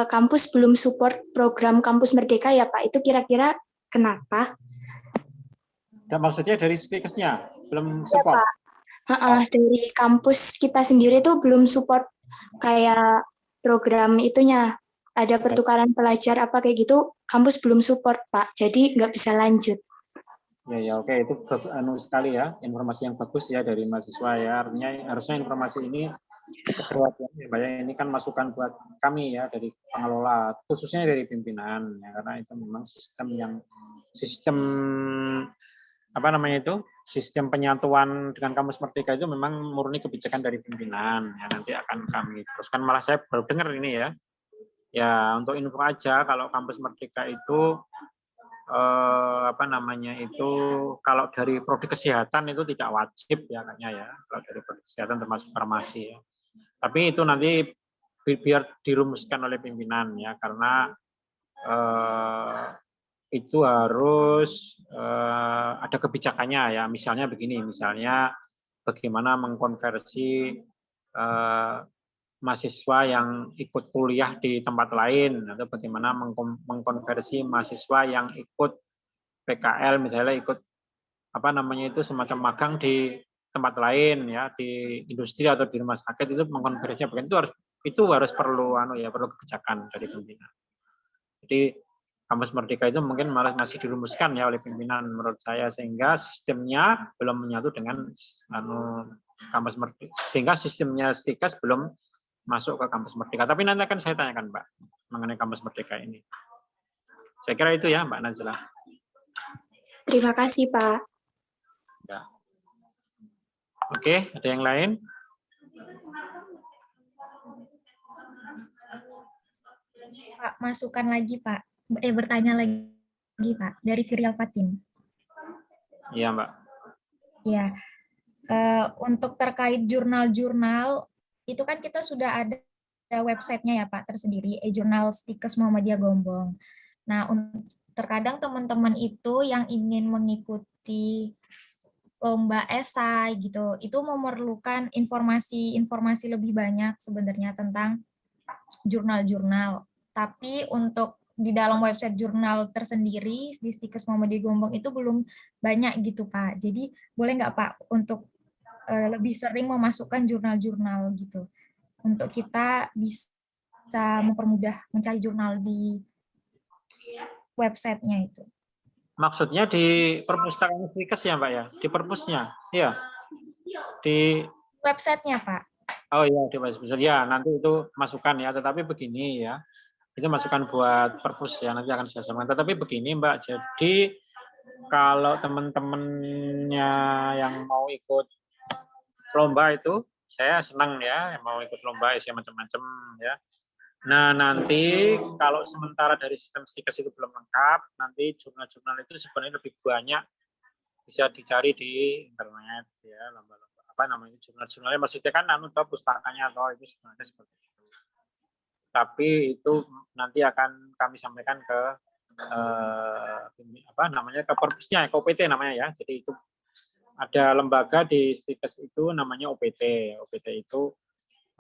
kampus belum support program Kampus Merdeka ya Pak, itu kira-kira kenapa? Dan maksudnya dari stikesnya belum support? Ya, Pak. Dari kampus kita sendiri tuh belum support kayak program itunya, ada pertukaran pelajar apa kayak gitu, kampus belum support Pak, jadi nggak bisa lanjut. Ya, oke, itu sekali ya, informasi yang bagus ya dari mahasiswa ya. Artinya harusnya informasi ini segera ya, ini kan masukan buat kami ya dari pengelola, khususnya dari pimpinan ya, karena itu memang sistem sistem penyatuan dengan Kampus Merdeka itu memang murni kebijakan dari pimpinan ya, nanti akan kami teruskan. Malah saya baru dengar ini ya untuk info aja, kalau Kampus Merdeka itu kalau dari prodi kesehatan itu tidak wajib ya kayaknya ya, kalau dari prodi kesehatan termasuk farmasi ya. Tapi itu nanti biar dirumuskan oleh pimpinan ya, karena itu harus ada kebijakannya ya. Misalnya begini, misalnya bagaimana mengkonversi mahasiswa yang ikut kuliah di tempat lain, atau bagaimana mengkonversi mahasiswa yang ikut PKL, misalnya ikut semacam magang di tempat lain ya, di industri atau di rumah sakit, itu mengkonversinya itu harus perlu kebijakan dari pimpinan. Jadi Kampus Merdeka itu mungkin malah masih dirumuskan ya oleh pimpinan menurut saya, sehingga sistemnya belum menyatu dengan Kampus Merdeka, sehingga sistemnya Stikes belum masuk ke Kampus Merdeka. Tapi nanti akan saya tanyakan Mbak mengenai Kampus Merdeka ini. Saya kira itu ya Mbak Nazla. Terima kasih Pak. Ya. Oke, ada yang lain? Pak, masukkan lagi Pak. Bertanya lagi Pak, dari Virial Fatin. Iya Mbak. Ya, Untuk terkait jurnal-jurnal, itu kan kita sudah ada websitenya ya Pak tersendiri, e-jurnal Stikes Muhammadiyah Gombong. Nah, terkadang teman-teman itu yang ingin mengikuti lomba esai gitu, itu memerlukan informasi lebih banyak sebenarnya tentang jurnal-jurnal. Tapi untuk di dalam website jurnal tersendiri di Stikes Muhammadiyah Gombong itu belum banyak gitu Pak. Jadi boleh nggak Pak untuk lebih sering memasukkan jurnal-jurnal gitu untuk kita bisa mempermudah mencari jurnal di websitenya itu. Maksudnya di perpustakaan Stikes ya Mbak ya? Di perpusnya? Iya. Di websitenya Pak. Oh iya, di website. Ya, nanti itu masukan ya. Tetapi begini ya, itu masukan buat perpus ya, nanti akan saya sampaikan. Tetapi begini Mbak, jadi kalau teman-temannya yang mau ikut lomba itu, saya senang ya, mau ikut lomba isi macam-macam ya. Nah nanti kalau sementara dari sistem Stikes itu belum lengkap, nanti jurnal-jurnal itu sebenarnya lebih banyak bisa dicari di internet ya, lomba-lomba apa namanya jurnal-jurnalnya, maksudnya kan pustakanya atau itu sebenarnya seperti itu. Tapi itu nanti akan kami sampaikan ke ke perpusnya, ke OPT namanya ya. Jadi itu ada lembaga di Stikes itu namanya OPT. OPT itu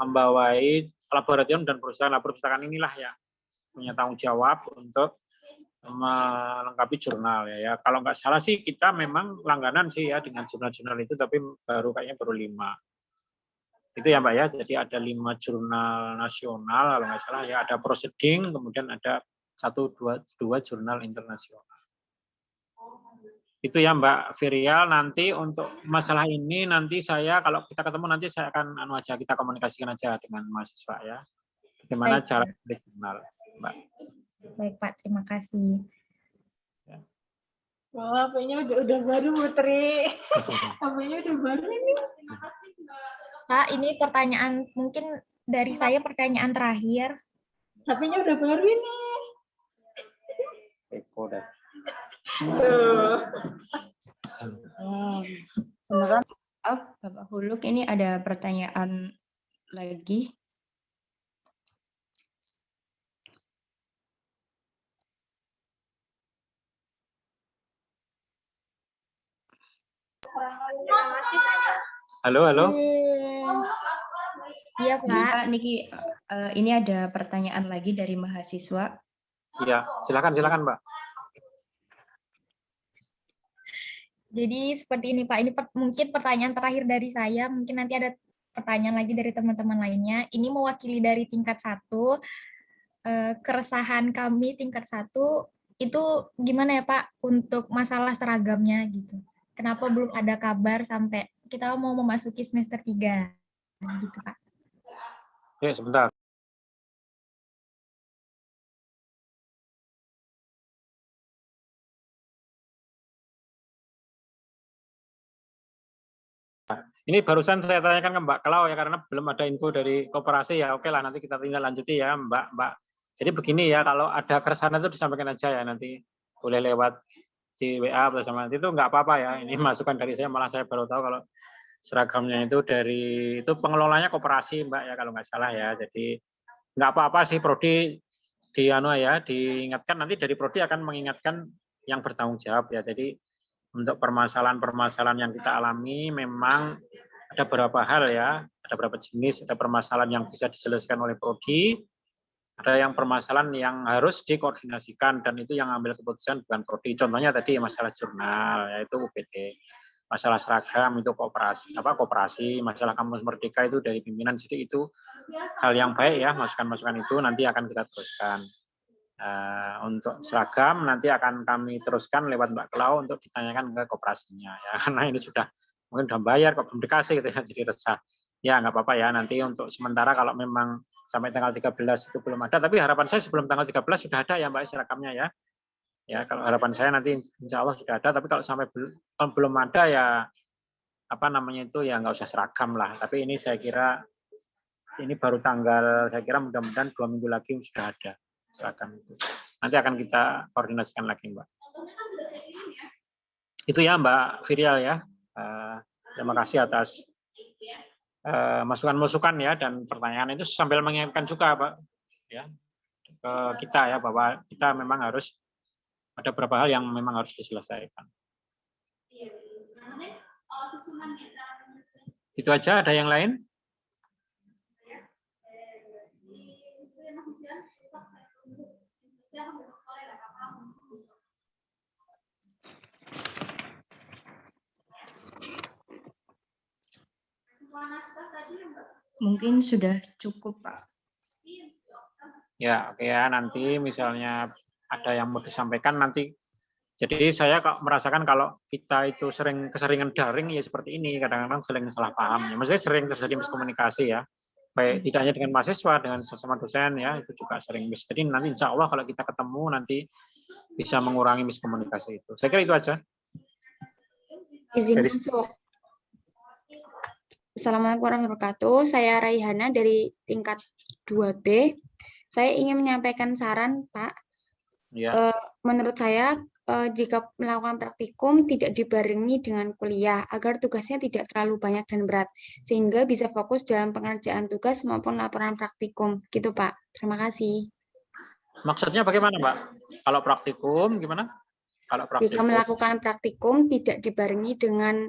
membawai laboratorium dan perusahaan. Perpustakaan inilah ya punya tanggung jawab untuk melengkapi jurnal ya. Kalau nggak salah sih kita memang langganan sih ya dengan jurnal-jurnal itu, tapi kayaknya baru 5. Itu ya Mbak ya. Jadi ada 5 jurnal nasional kalau nggak salah ya. Ada proceeding, kemudian ada 2 jurnal internasional. Itu ya Mbak Virial. Nanti untuk masalah ini nanti saya kalau kita ketemu nanti saya akan kita komunikasikan aja dengan mahasiswa ya. Bagaimana Baik, cara jurnal, Mbak. Baik Pak, terima kasih. Wah, HP-nya udah baru Putri. HP-nya udah baru ini. Pak, ini pertanyaan mungkin dari saya pertanyaan terakhir. HP-nya udah baru ini. Eko dah. Beneran, Bapak Huluk, ini ada pertanyaan lagi. Halo, halo. Iya Pak. Niki, ini ada pertanyaan lagi dari mahasiswa. Iya, silakan Mbak. Jadi seperti ini Pak, ini mungkin pertanyaan terakhir dari saya, mungkin nanti ada pertanyaan lagi dari teman-teman lainnya. Ini mewakili dari tingkat 1, keresahan kami tingkat 1, itu gimana ya Pak untuk masalah seragamnya gitu. Kenapa belum ada kabar sampai kita mau memasuki semester 3, gitu Pak. Oke, sebentar. Ini barusan saya tanyakan ke Mbak Klau ya, karena belum ada info dari koperasi ya. Oke lah, nanti kita tinggal lanjuti ya Mbak. Jadi begini ya, kalau ada keresahan itu disampaikan aja ya, nanti boleh lewat di WA bersama, nanti itu nggak apa-apa ya. Ini masukan dari saya, malah saya baru tahu kalau seragamnya itu dari itu pengelolanya koperasi Mbak ya, kalau nggak salah ya. Jadi nggak apa-apa sih, Prodi diingatkan, nanti dari Prodi akan mengingatkan yang bertanggung jawab ya. Jadi untuk permasalahan-permasalahan yang kita alami memang ada beberapa hal ya, ada beberapa jenis, ada permasalahan yang bisa diselesaikan oleh Prodi, ada yang permasalahan yang harus dikoordinasikan dan itu yang ambil keputusan bukan Prodi. Contohnya tadi masalah jurnal yaitu UPT, masalah seragam itu koperasi, masalah kampus merdeka itu dari pimpinan. Jadi itu hal yang baik ya, masukan-masukan itu nanti akan kita teruskan. Untuk seragam nanti akan kami teruskan lewat Mbak Klau untuk ditanyakan ke koperasinya ya, karena ini mungkin sudah bayar kok belum dikasih gitu ya, jadi resah. Ya nggak apa-apa ya, nanti untuk sementara kalau memang sampai tanggal 13 itu belum ada, tapi harapan saya sebelum tanggal 13 sudah ada ya Mbak seragamnya ya. Ya kalau harapan saya nanti insya Allah sudah ada, tapi kalau sampai belum ada ya ya nggak usah seragam lah. Tapi ini saya kira ini baru tanggal, saya kira mudah-mudahan 2 minggu lagi sudah ada seragam itu. Nanti akan kita koordinasikan lagi Mbak. Itu ya Mbak Virial ya. Terima kasih atas masukan-masukan ya dan pertanyaan itu, sambil mengingatkan juga Pak ya ke kita ya bahwa kita memang harus ada beberapa hal yang memang harus diselesaikan. Itu aja, ada yang lain? Mungkin sudah cukup, Pak. Ya, oke ya, nanti misalnya ada yang mau disampaikan nanti. Jadi saya kok merasakan kalau kita itu keseringan daring ya seperti ini, kadang-kadang sering salah paham. Ya. Maksudnya sering terjadi miskomunikasi ya. Baik tidak hanya dengan mahasiswa, dengan sesama dosen ya, itu juga sering mis. Jadi nanti insya Allah kalau kita ketemu nanti bisa mengurangi miskomunikasi itu. Saya kira itu aja. Izin masuk. Assalamualaikum warahmatullahi wabarakatuh. Saya Raihana dari tingkat 2B. Saya ingin menyampaikan saran, Pak. Ya. Menurut saya, jika melakukan praktikum tidak dibarengi dengan kuliah, agar tugasnya tidak terlalu banyak dan berat, sehingga bisa fokus dalam pengerjaan tugas maupun laporan praktikum. Gitu, Pak. Terima kasih. Maksudnya bagaimana, Pak? Kalau praktikum, gimana? Kalau praktikum. Jika melakukan praktikum tidak dibarengi dengan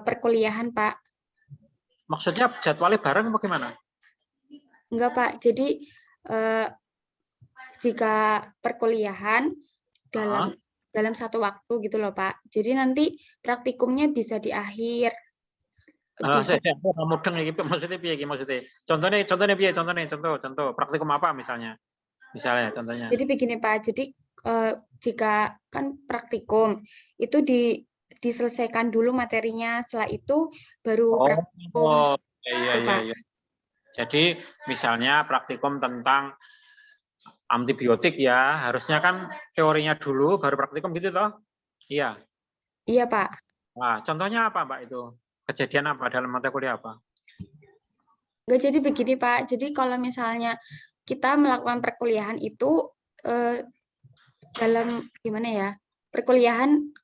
perkuliahan, Pak. Maksudnya jadwalnya bareng bagaimana? Enggak, Pak. Jadi jika perkuliahan dalam satu waktu gitu loh, Pak. Jadi nanti praktikumnya bisa di akhir. Saya mudeng iki maksudnya piye iki maksudnya? Contohnya piye? Contoh praktikum apa misalnya? Misalnya contohnya. Jadi begini, Pak. Jadi jika kan praktikum itu diselesaikan dulu materinya, setelah itu baru praktikum. Iya. Jadi misalnya praktikum tentang antibiotik ya, harusnya kan teorinya dulu baru praktikum gitu toh? Iya. Iya, Pak. Nah, contohnya apa, Pak itu? Kejadian apa dalam mata kuliah apa? Enggak, jadi begini, Pak. Jadi kalau misalnya kita melakukan perkuliahan itu dalam gimana ya?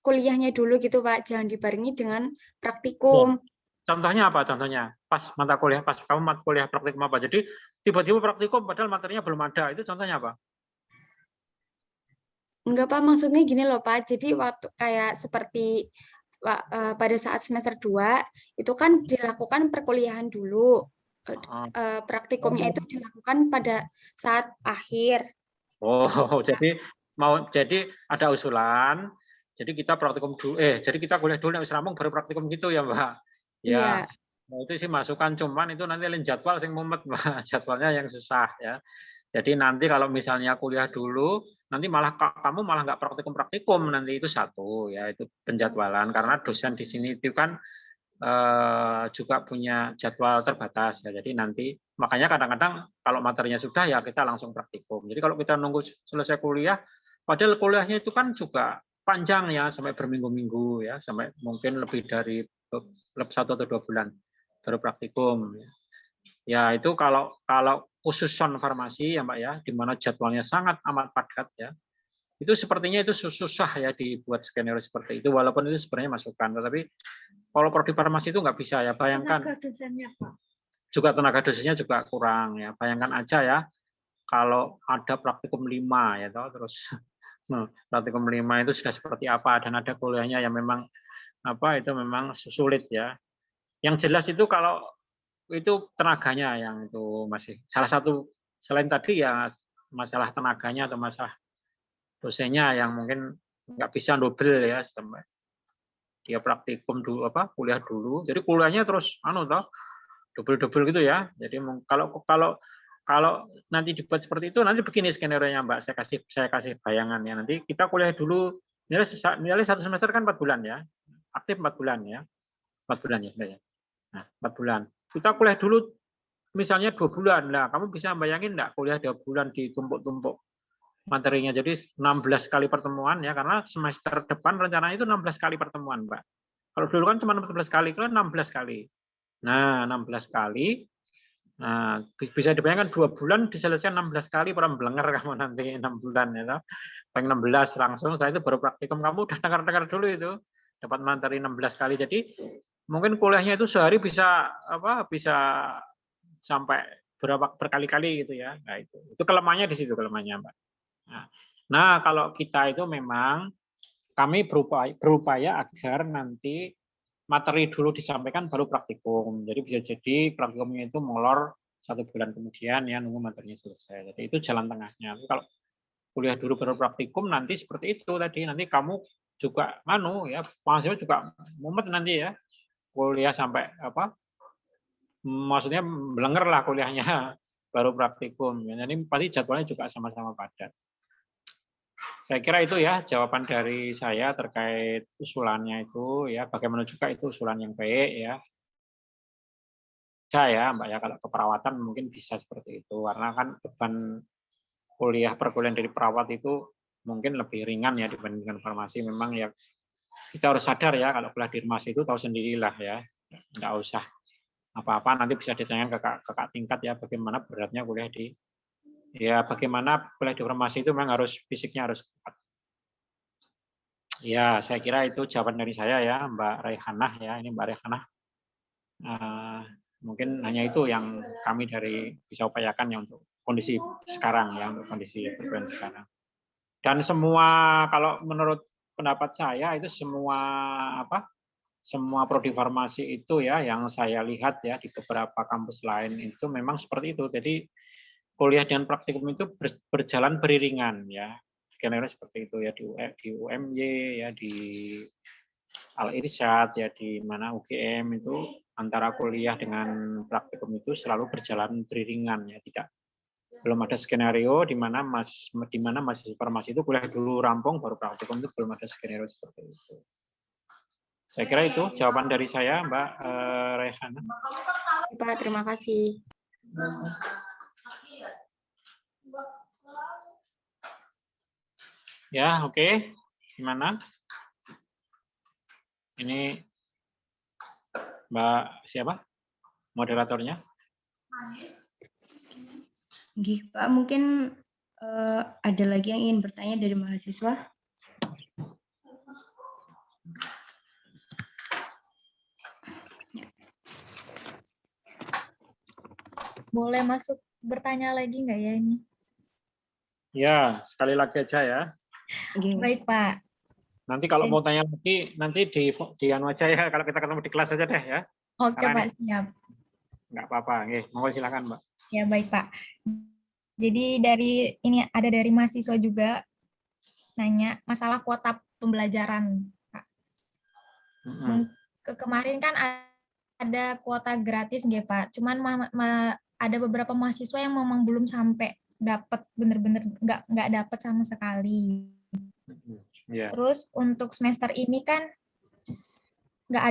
Kuliahnya dulu gitu, Pak. Jangan dibarengi dengan praktikum. Contohnya apa? Contohnya pas kamu mata kuliah praktikum apa? Jadi tiba-tiba praktikum padahal materinya belum ada. Itu contohnya apa? Enggak, Pak. Maksudnya gini loh, Pak. Jadi waktu kayak seperti pada saat semester 2 itu kan dilakukan perkuliahan dulu. Praktikumnya itu dilakukan pada saat akhir. Oh, jadi ada usulan. Jadi kita praktikum dulu, jadi kita kuliah dulu nek wis rampung baru praktikum gitu ya, Mbak. Ya. Nah, itu sih masukan, cuman itu nanti lain jadwal sing mumet, Mbak. Jadwalnya yang susah ya. Jadi nanti kalau misalnya kuliah dulu, nanti kamu malah nggak praktikum nanti itu satu ya, itu penjadwalan karena dosen di sini itu kan juga punya jadwal terbatas ya. Jadi nanti makanya kadang-kadang kalau materinya sudah ya kita langsung praktikum. Jadi kalau kita nunggu selesai kuliah, padahal kuliahnya itu kan juga panjang ya sampai berminggu-minggu ya, sampai mungkin lebih dari 1 atau 2 bulan baru praktikum. Ya itu kalau khusus farmasi ya Mbak ya, di mana jadwalnya sangat amat padat ya. Itu sepertinya itu susah ya dibuat skenario seperti itu, walaupun itu sebenarnya masukan, tetapi kalau prodi farmasi itu nggak bisa ya, bayangkan. Juga tenaga dosennya juga kurang ya, bayangkan aja ya, kalau ada praktikum 5 ya toh, terus praktikum 5 itu sudah seperti apa, dan ada kuliahnya yang memang itu memang sulit ya. Yang jelas itu kalau itu tenaganya yang itu masih salah satu, selain tadi ya masalah tenaganya atau masalah dosennya yang mungkin nggak bisa double ya, sampai dia praktikum dulu kuliah dulu, jadi kuliahnya terus double gitu ya. Jadi kalau nanti dibuat seperti itu, nanti begini skenario-nya Mbak, saya kasih bayangan ya. Nanti kita kuliah dulu, nilai 1 semester kan 4 bulan ya, aktif 4 bulan ya, 4 bulan ya sebenarnya. Nah 4 bulan kita kuliah dulu misalnya 2 bulan lah, kamu bisa bayangin enggak kuliah 2 bulan ditumpuk-tumpuk materinya, jadi 16 kali pertemuan ya, karena semester depan rencananya itu 16 kali pertemuan, Mbak. Kalau dulu kan cuma 14 kali, kalau 16 kali. Nah, 16 kali. Nah, bisa dibayangkan 2 bulan diselesaikan 16 kali, orang belenger kamu nanti 6 bulan ya. Pengen 16 langsung, setelah itu baru praktikum, kamu udah dengar-dengar dulu itu. Dapat materi 16 kali. Jadi Mungkin kuliahnya itu sehari bisa bisa sampai berkali-kali gitu ya. Nah, itu kelemahannya di situ kelemahannya, Mbak. Nah, kalau kita itu memang kami berupaya agar nanti materi dulu disampaikan baru praktikum. Jadi bisa jadi praktikumnya itu molor 1 bulan kemudian ya nunggu materinya selesai. Jadi itu jalan tengahnya. Kalau kuliah dulu baru praktikum nanti seperti itu tadi. Nanti kamu juga ya mahasiswa juga mumet nanti ya. Kuliah sampai maksudnya belenger lah kuliahnya baru praktikum. Jadi pasti jadwalnya juga sama-sama padat. Saya kira itu ya jawaban dari saya terkait usulannya itu ya, bagaimana juga itu usulan yang baik ya. Ya Mbak ya, kalau keperawatan mungkin bisa seperti itu karena kan beban perkuliahan dari perawat itu mungkin lebih ringan ya dibandingkan farmasi. Memang ya kita harus sadar ya kalau kuliah di farmasi itu tahu sendirilah ya, nggak usah apa-apa nanti bisa ditanyakan ke kakak tingkat ya bagaimana beratnya kuliah bagaimana kuliah di farmasi itu memang harus fisiknya harus kuat. Ya, saya kira itu jawaban dari saya ya, Mbak Raihanah ya. Ini Mbak Raihanah. Mungkin hanya itu yang kami bisa upayakan ya untuk kondisi sekarang ya, untuk kondisi perkuliahan sekarang. Dan semua kalau menurut pendapat saya itu semua prodi farmasi itu ya yang saya lihat ya di beberapa kampus lain itu memang seperti itu. Jadi kuliah dan praktikum itu berjalan beriringan ya. Kira-kira seperti itu ya di UMY ya di Al-Irsyad ya di mana UGM itu antara kuliah dengan praktikum itu selalu berjalan beriringan ya, belum ada skenario di mana mahasiswa farmasi itu kuliah dulu rampung baru praktikum, itu belum ada skenario seperti itu. Saya kira itu jawaban dari saya, Mbak Raihanah. Pak, terima kasih. Ya, oke. Gimana? Ini Mbak siapa? Moderatornya? Pak, mungkin ada lagi yang ingin bertanya dari mahasiswa? Boleh masuk bertanya lagi nggak ya ini? Ya, sekali lagi aja ya. Baik, Pak. Nanti kalau mau tanya lagi, nanti di anu aja ya, kalau kita ketemu di kelas aja deh ya. Oke, Pak, siap. Nggak apa-apa, mau silakan, Mbak. Ya, baik, Pak. Jadi ada dari mahasiswa juga nanya masalah kuota pembelajaran, Pak. Kemarin kan ada kuota gratis nggih, Pak. Cuman ada beberapa mahasiswa yang memang belum sampai dapat bener-bener nggak dapat sama sekali. Yeah. Terus untuk semester ini kan nggak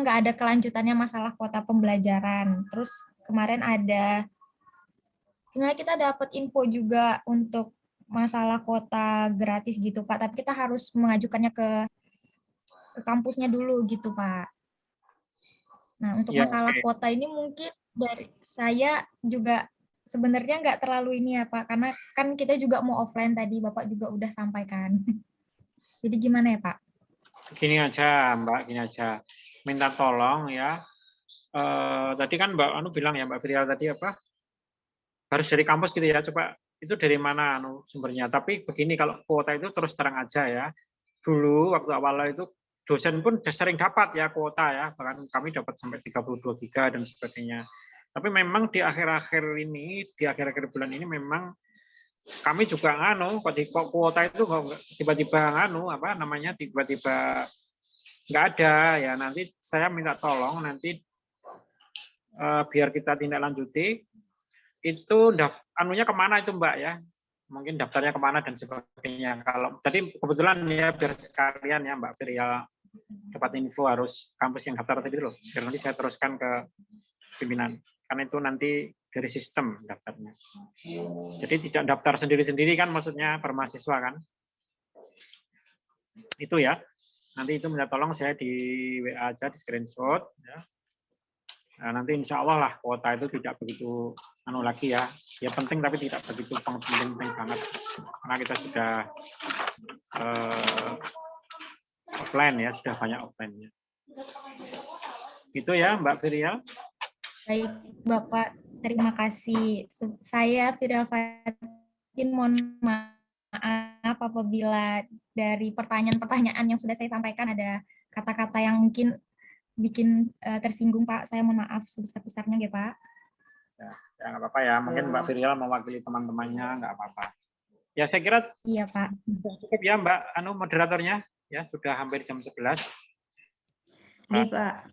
ada kelanjutannya masalah kuota pembelajaran. Terus kemarin sebenarnya kita dapat info juga untuk masalah kuota gratis gitu, Pak. Tapi kita harus mengajukannya ke kampusnya dulu gitu, Pak. Nah, untuk masalah kuota ini mungkin dari saya juga sebenarnya nggak terlalu ini ya, Pak, karena kan kita juga mau offline tadi, Bapak juga udah sampaikan. Jadi gimana ya, Pak? Gini aja, Mbak, minta tolong ya. Tadi kan Mbak Anu bilang ya, Mbak Firial tadi harus dari kampus gitu ya, coba itu dari mana sumbernya. Tapi begini, kalau kuota itu terus terang aja ya. Dulu waktu awal itu dosen pun sering dapat ya kuota ya, bahkan kami dapat sampai 32 giga dan sebagainya. Tapi memang di akhir-akhir bulan ini memang kami juga kuota itu tiba-tiba tiba-tiba nggak ada ya. Nanti saya minta tolong nanti biar kita tindak lanjuti itu anunya kemana itu Mbak ya, mungkin daftarnya kemana dan sebagainya. Kalau tadi kebetulan ya biar sekalian ya Mbak Firial dapat info harus kampus yang daftar tadi loh, biar nanti saya teruskan ke pimpinan, karena itu nanti dari sistem daftarnya. Jadi tidak daftar sendiri-sendiri kan, maksudnya per mahasiswa kan. Itu ya. Nanti itu minta tolong saya di WA aja, di screenshot ya. Nah, nanti insya Allah lah kuota itu tidak begitu lagi ya. Ya penting tapi tidak begitu penting banget. Karena kita sudah offline ya, sudah banyak offline-nya. Gitu ya Mbak Virial. Baik, Bapak. Terima kasih. Saya Fidel Fatin, mohon maaf apabila dari pertanyaan-pertanyaan yang sudah saya sampaikan ada kata-kata yang mungkin bikin tersinggung, Pak. Saya mohon maaf sebesar-besarnya ya, Pak. Ya, nggak apa-apa ya. Mungkin Mbak Virial mewakili teman-temannya, nggak apa-apa. Ya, saya kira iya, Pak. Cukup ya Mbak moderatornya. Ya, sudah hampir jam 11. Baik, Pak.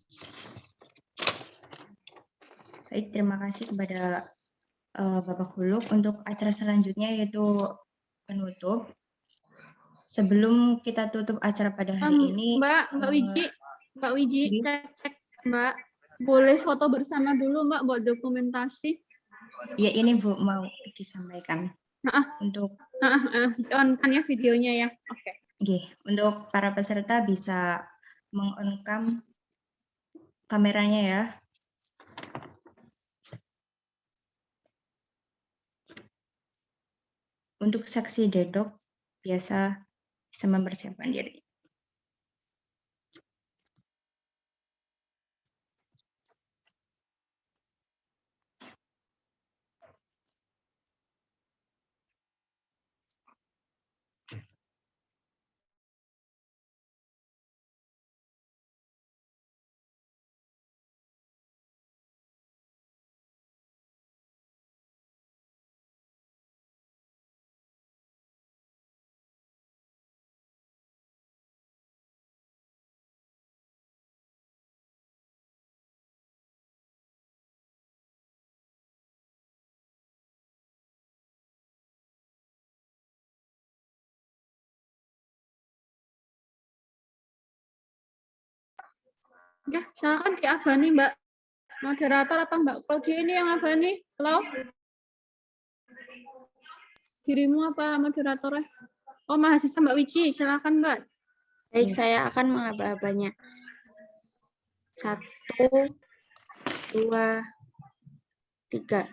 Baik, terima kasih kepada Bapak Huluk. Untuk acara selanjutnya yaitu penutup. Sebelum kita tutup acara pada hari ini, Mbak Wiji, cek Mbak, boleh foto bersama dulu Mbak buat dokumentasi. Ya ini Bu mau disampaikan. Untuk on ya videonya ya. Oke. Untuk para peserta bisa meng-on-cam kameranya ya. Untuk saksi dedok biasa bisa mempersiapkan diri. Ya, silakan Ki Abani, Mbak. Moderator apa Mbak Claudia ini yang Abani? Halo? Dirimu apa moderatornya? Oh, mahasiswa Mbak Wiji, silakan Mbak. Baik, saya akan mengaba-abanya. 1, 2, 3.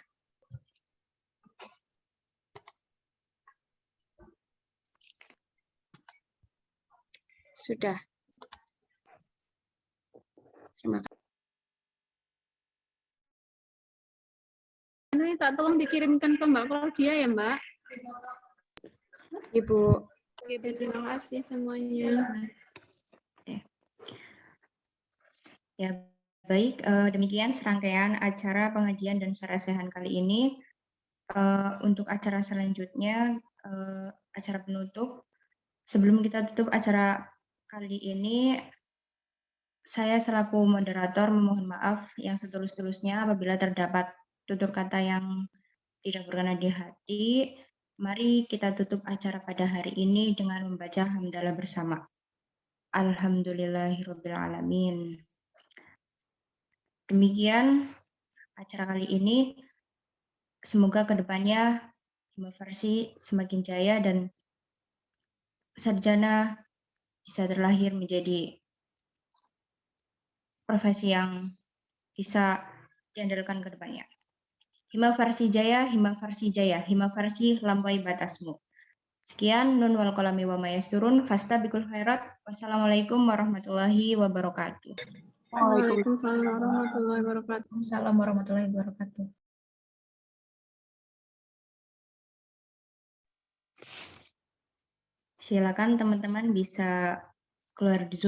Sudah. Terima kasih. Ini tak tolong dikirimkan ke Mbak Claudia ya, Mbak. Ibu. Oke, terima kasih semuanya. Ya, baik. Demikian serangkaian acara pengajian dan sarasehan kali ini. Untuk acara selanjutnya, acara penutup. Sebelum kita tutup acara kali ini, saya selaku moderator memohon maaf yang setulus-tulusnya apabila terdapat tutur kata yang tidak berkenan di hati. Mari kita tutup acara pada hari ini dengan membaca hamdalah bersama. Alhamdulillahirrabbilalamin. Demikian acara kali ini. Semoga kedepannya Hima Farsi semakin jaya dan sarjana bisa terlahir menjadi profesi yang bisa diandalkan ke depannya. Hima Farsi jaya, Hima Farsi jaya, Hima Farsi lampaui batasmu. Sekian, nun wal qalami wa mayasturun, fastabiqul khairat. Wassalamualaikum warahmatullahi wabarakatuh. Waalaikumsalam warahmatullahi wabarakatuh. Assalamualaikum warahmatullahi wabarakatuh. Silakan teman-teman bisa keluar di Zoom.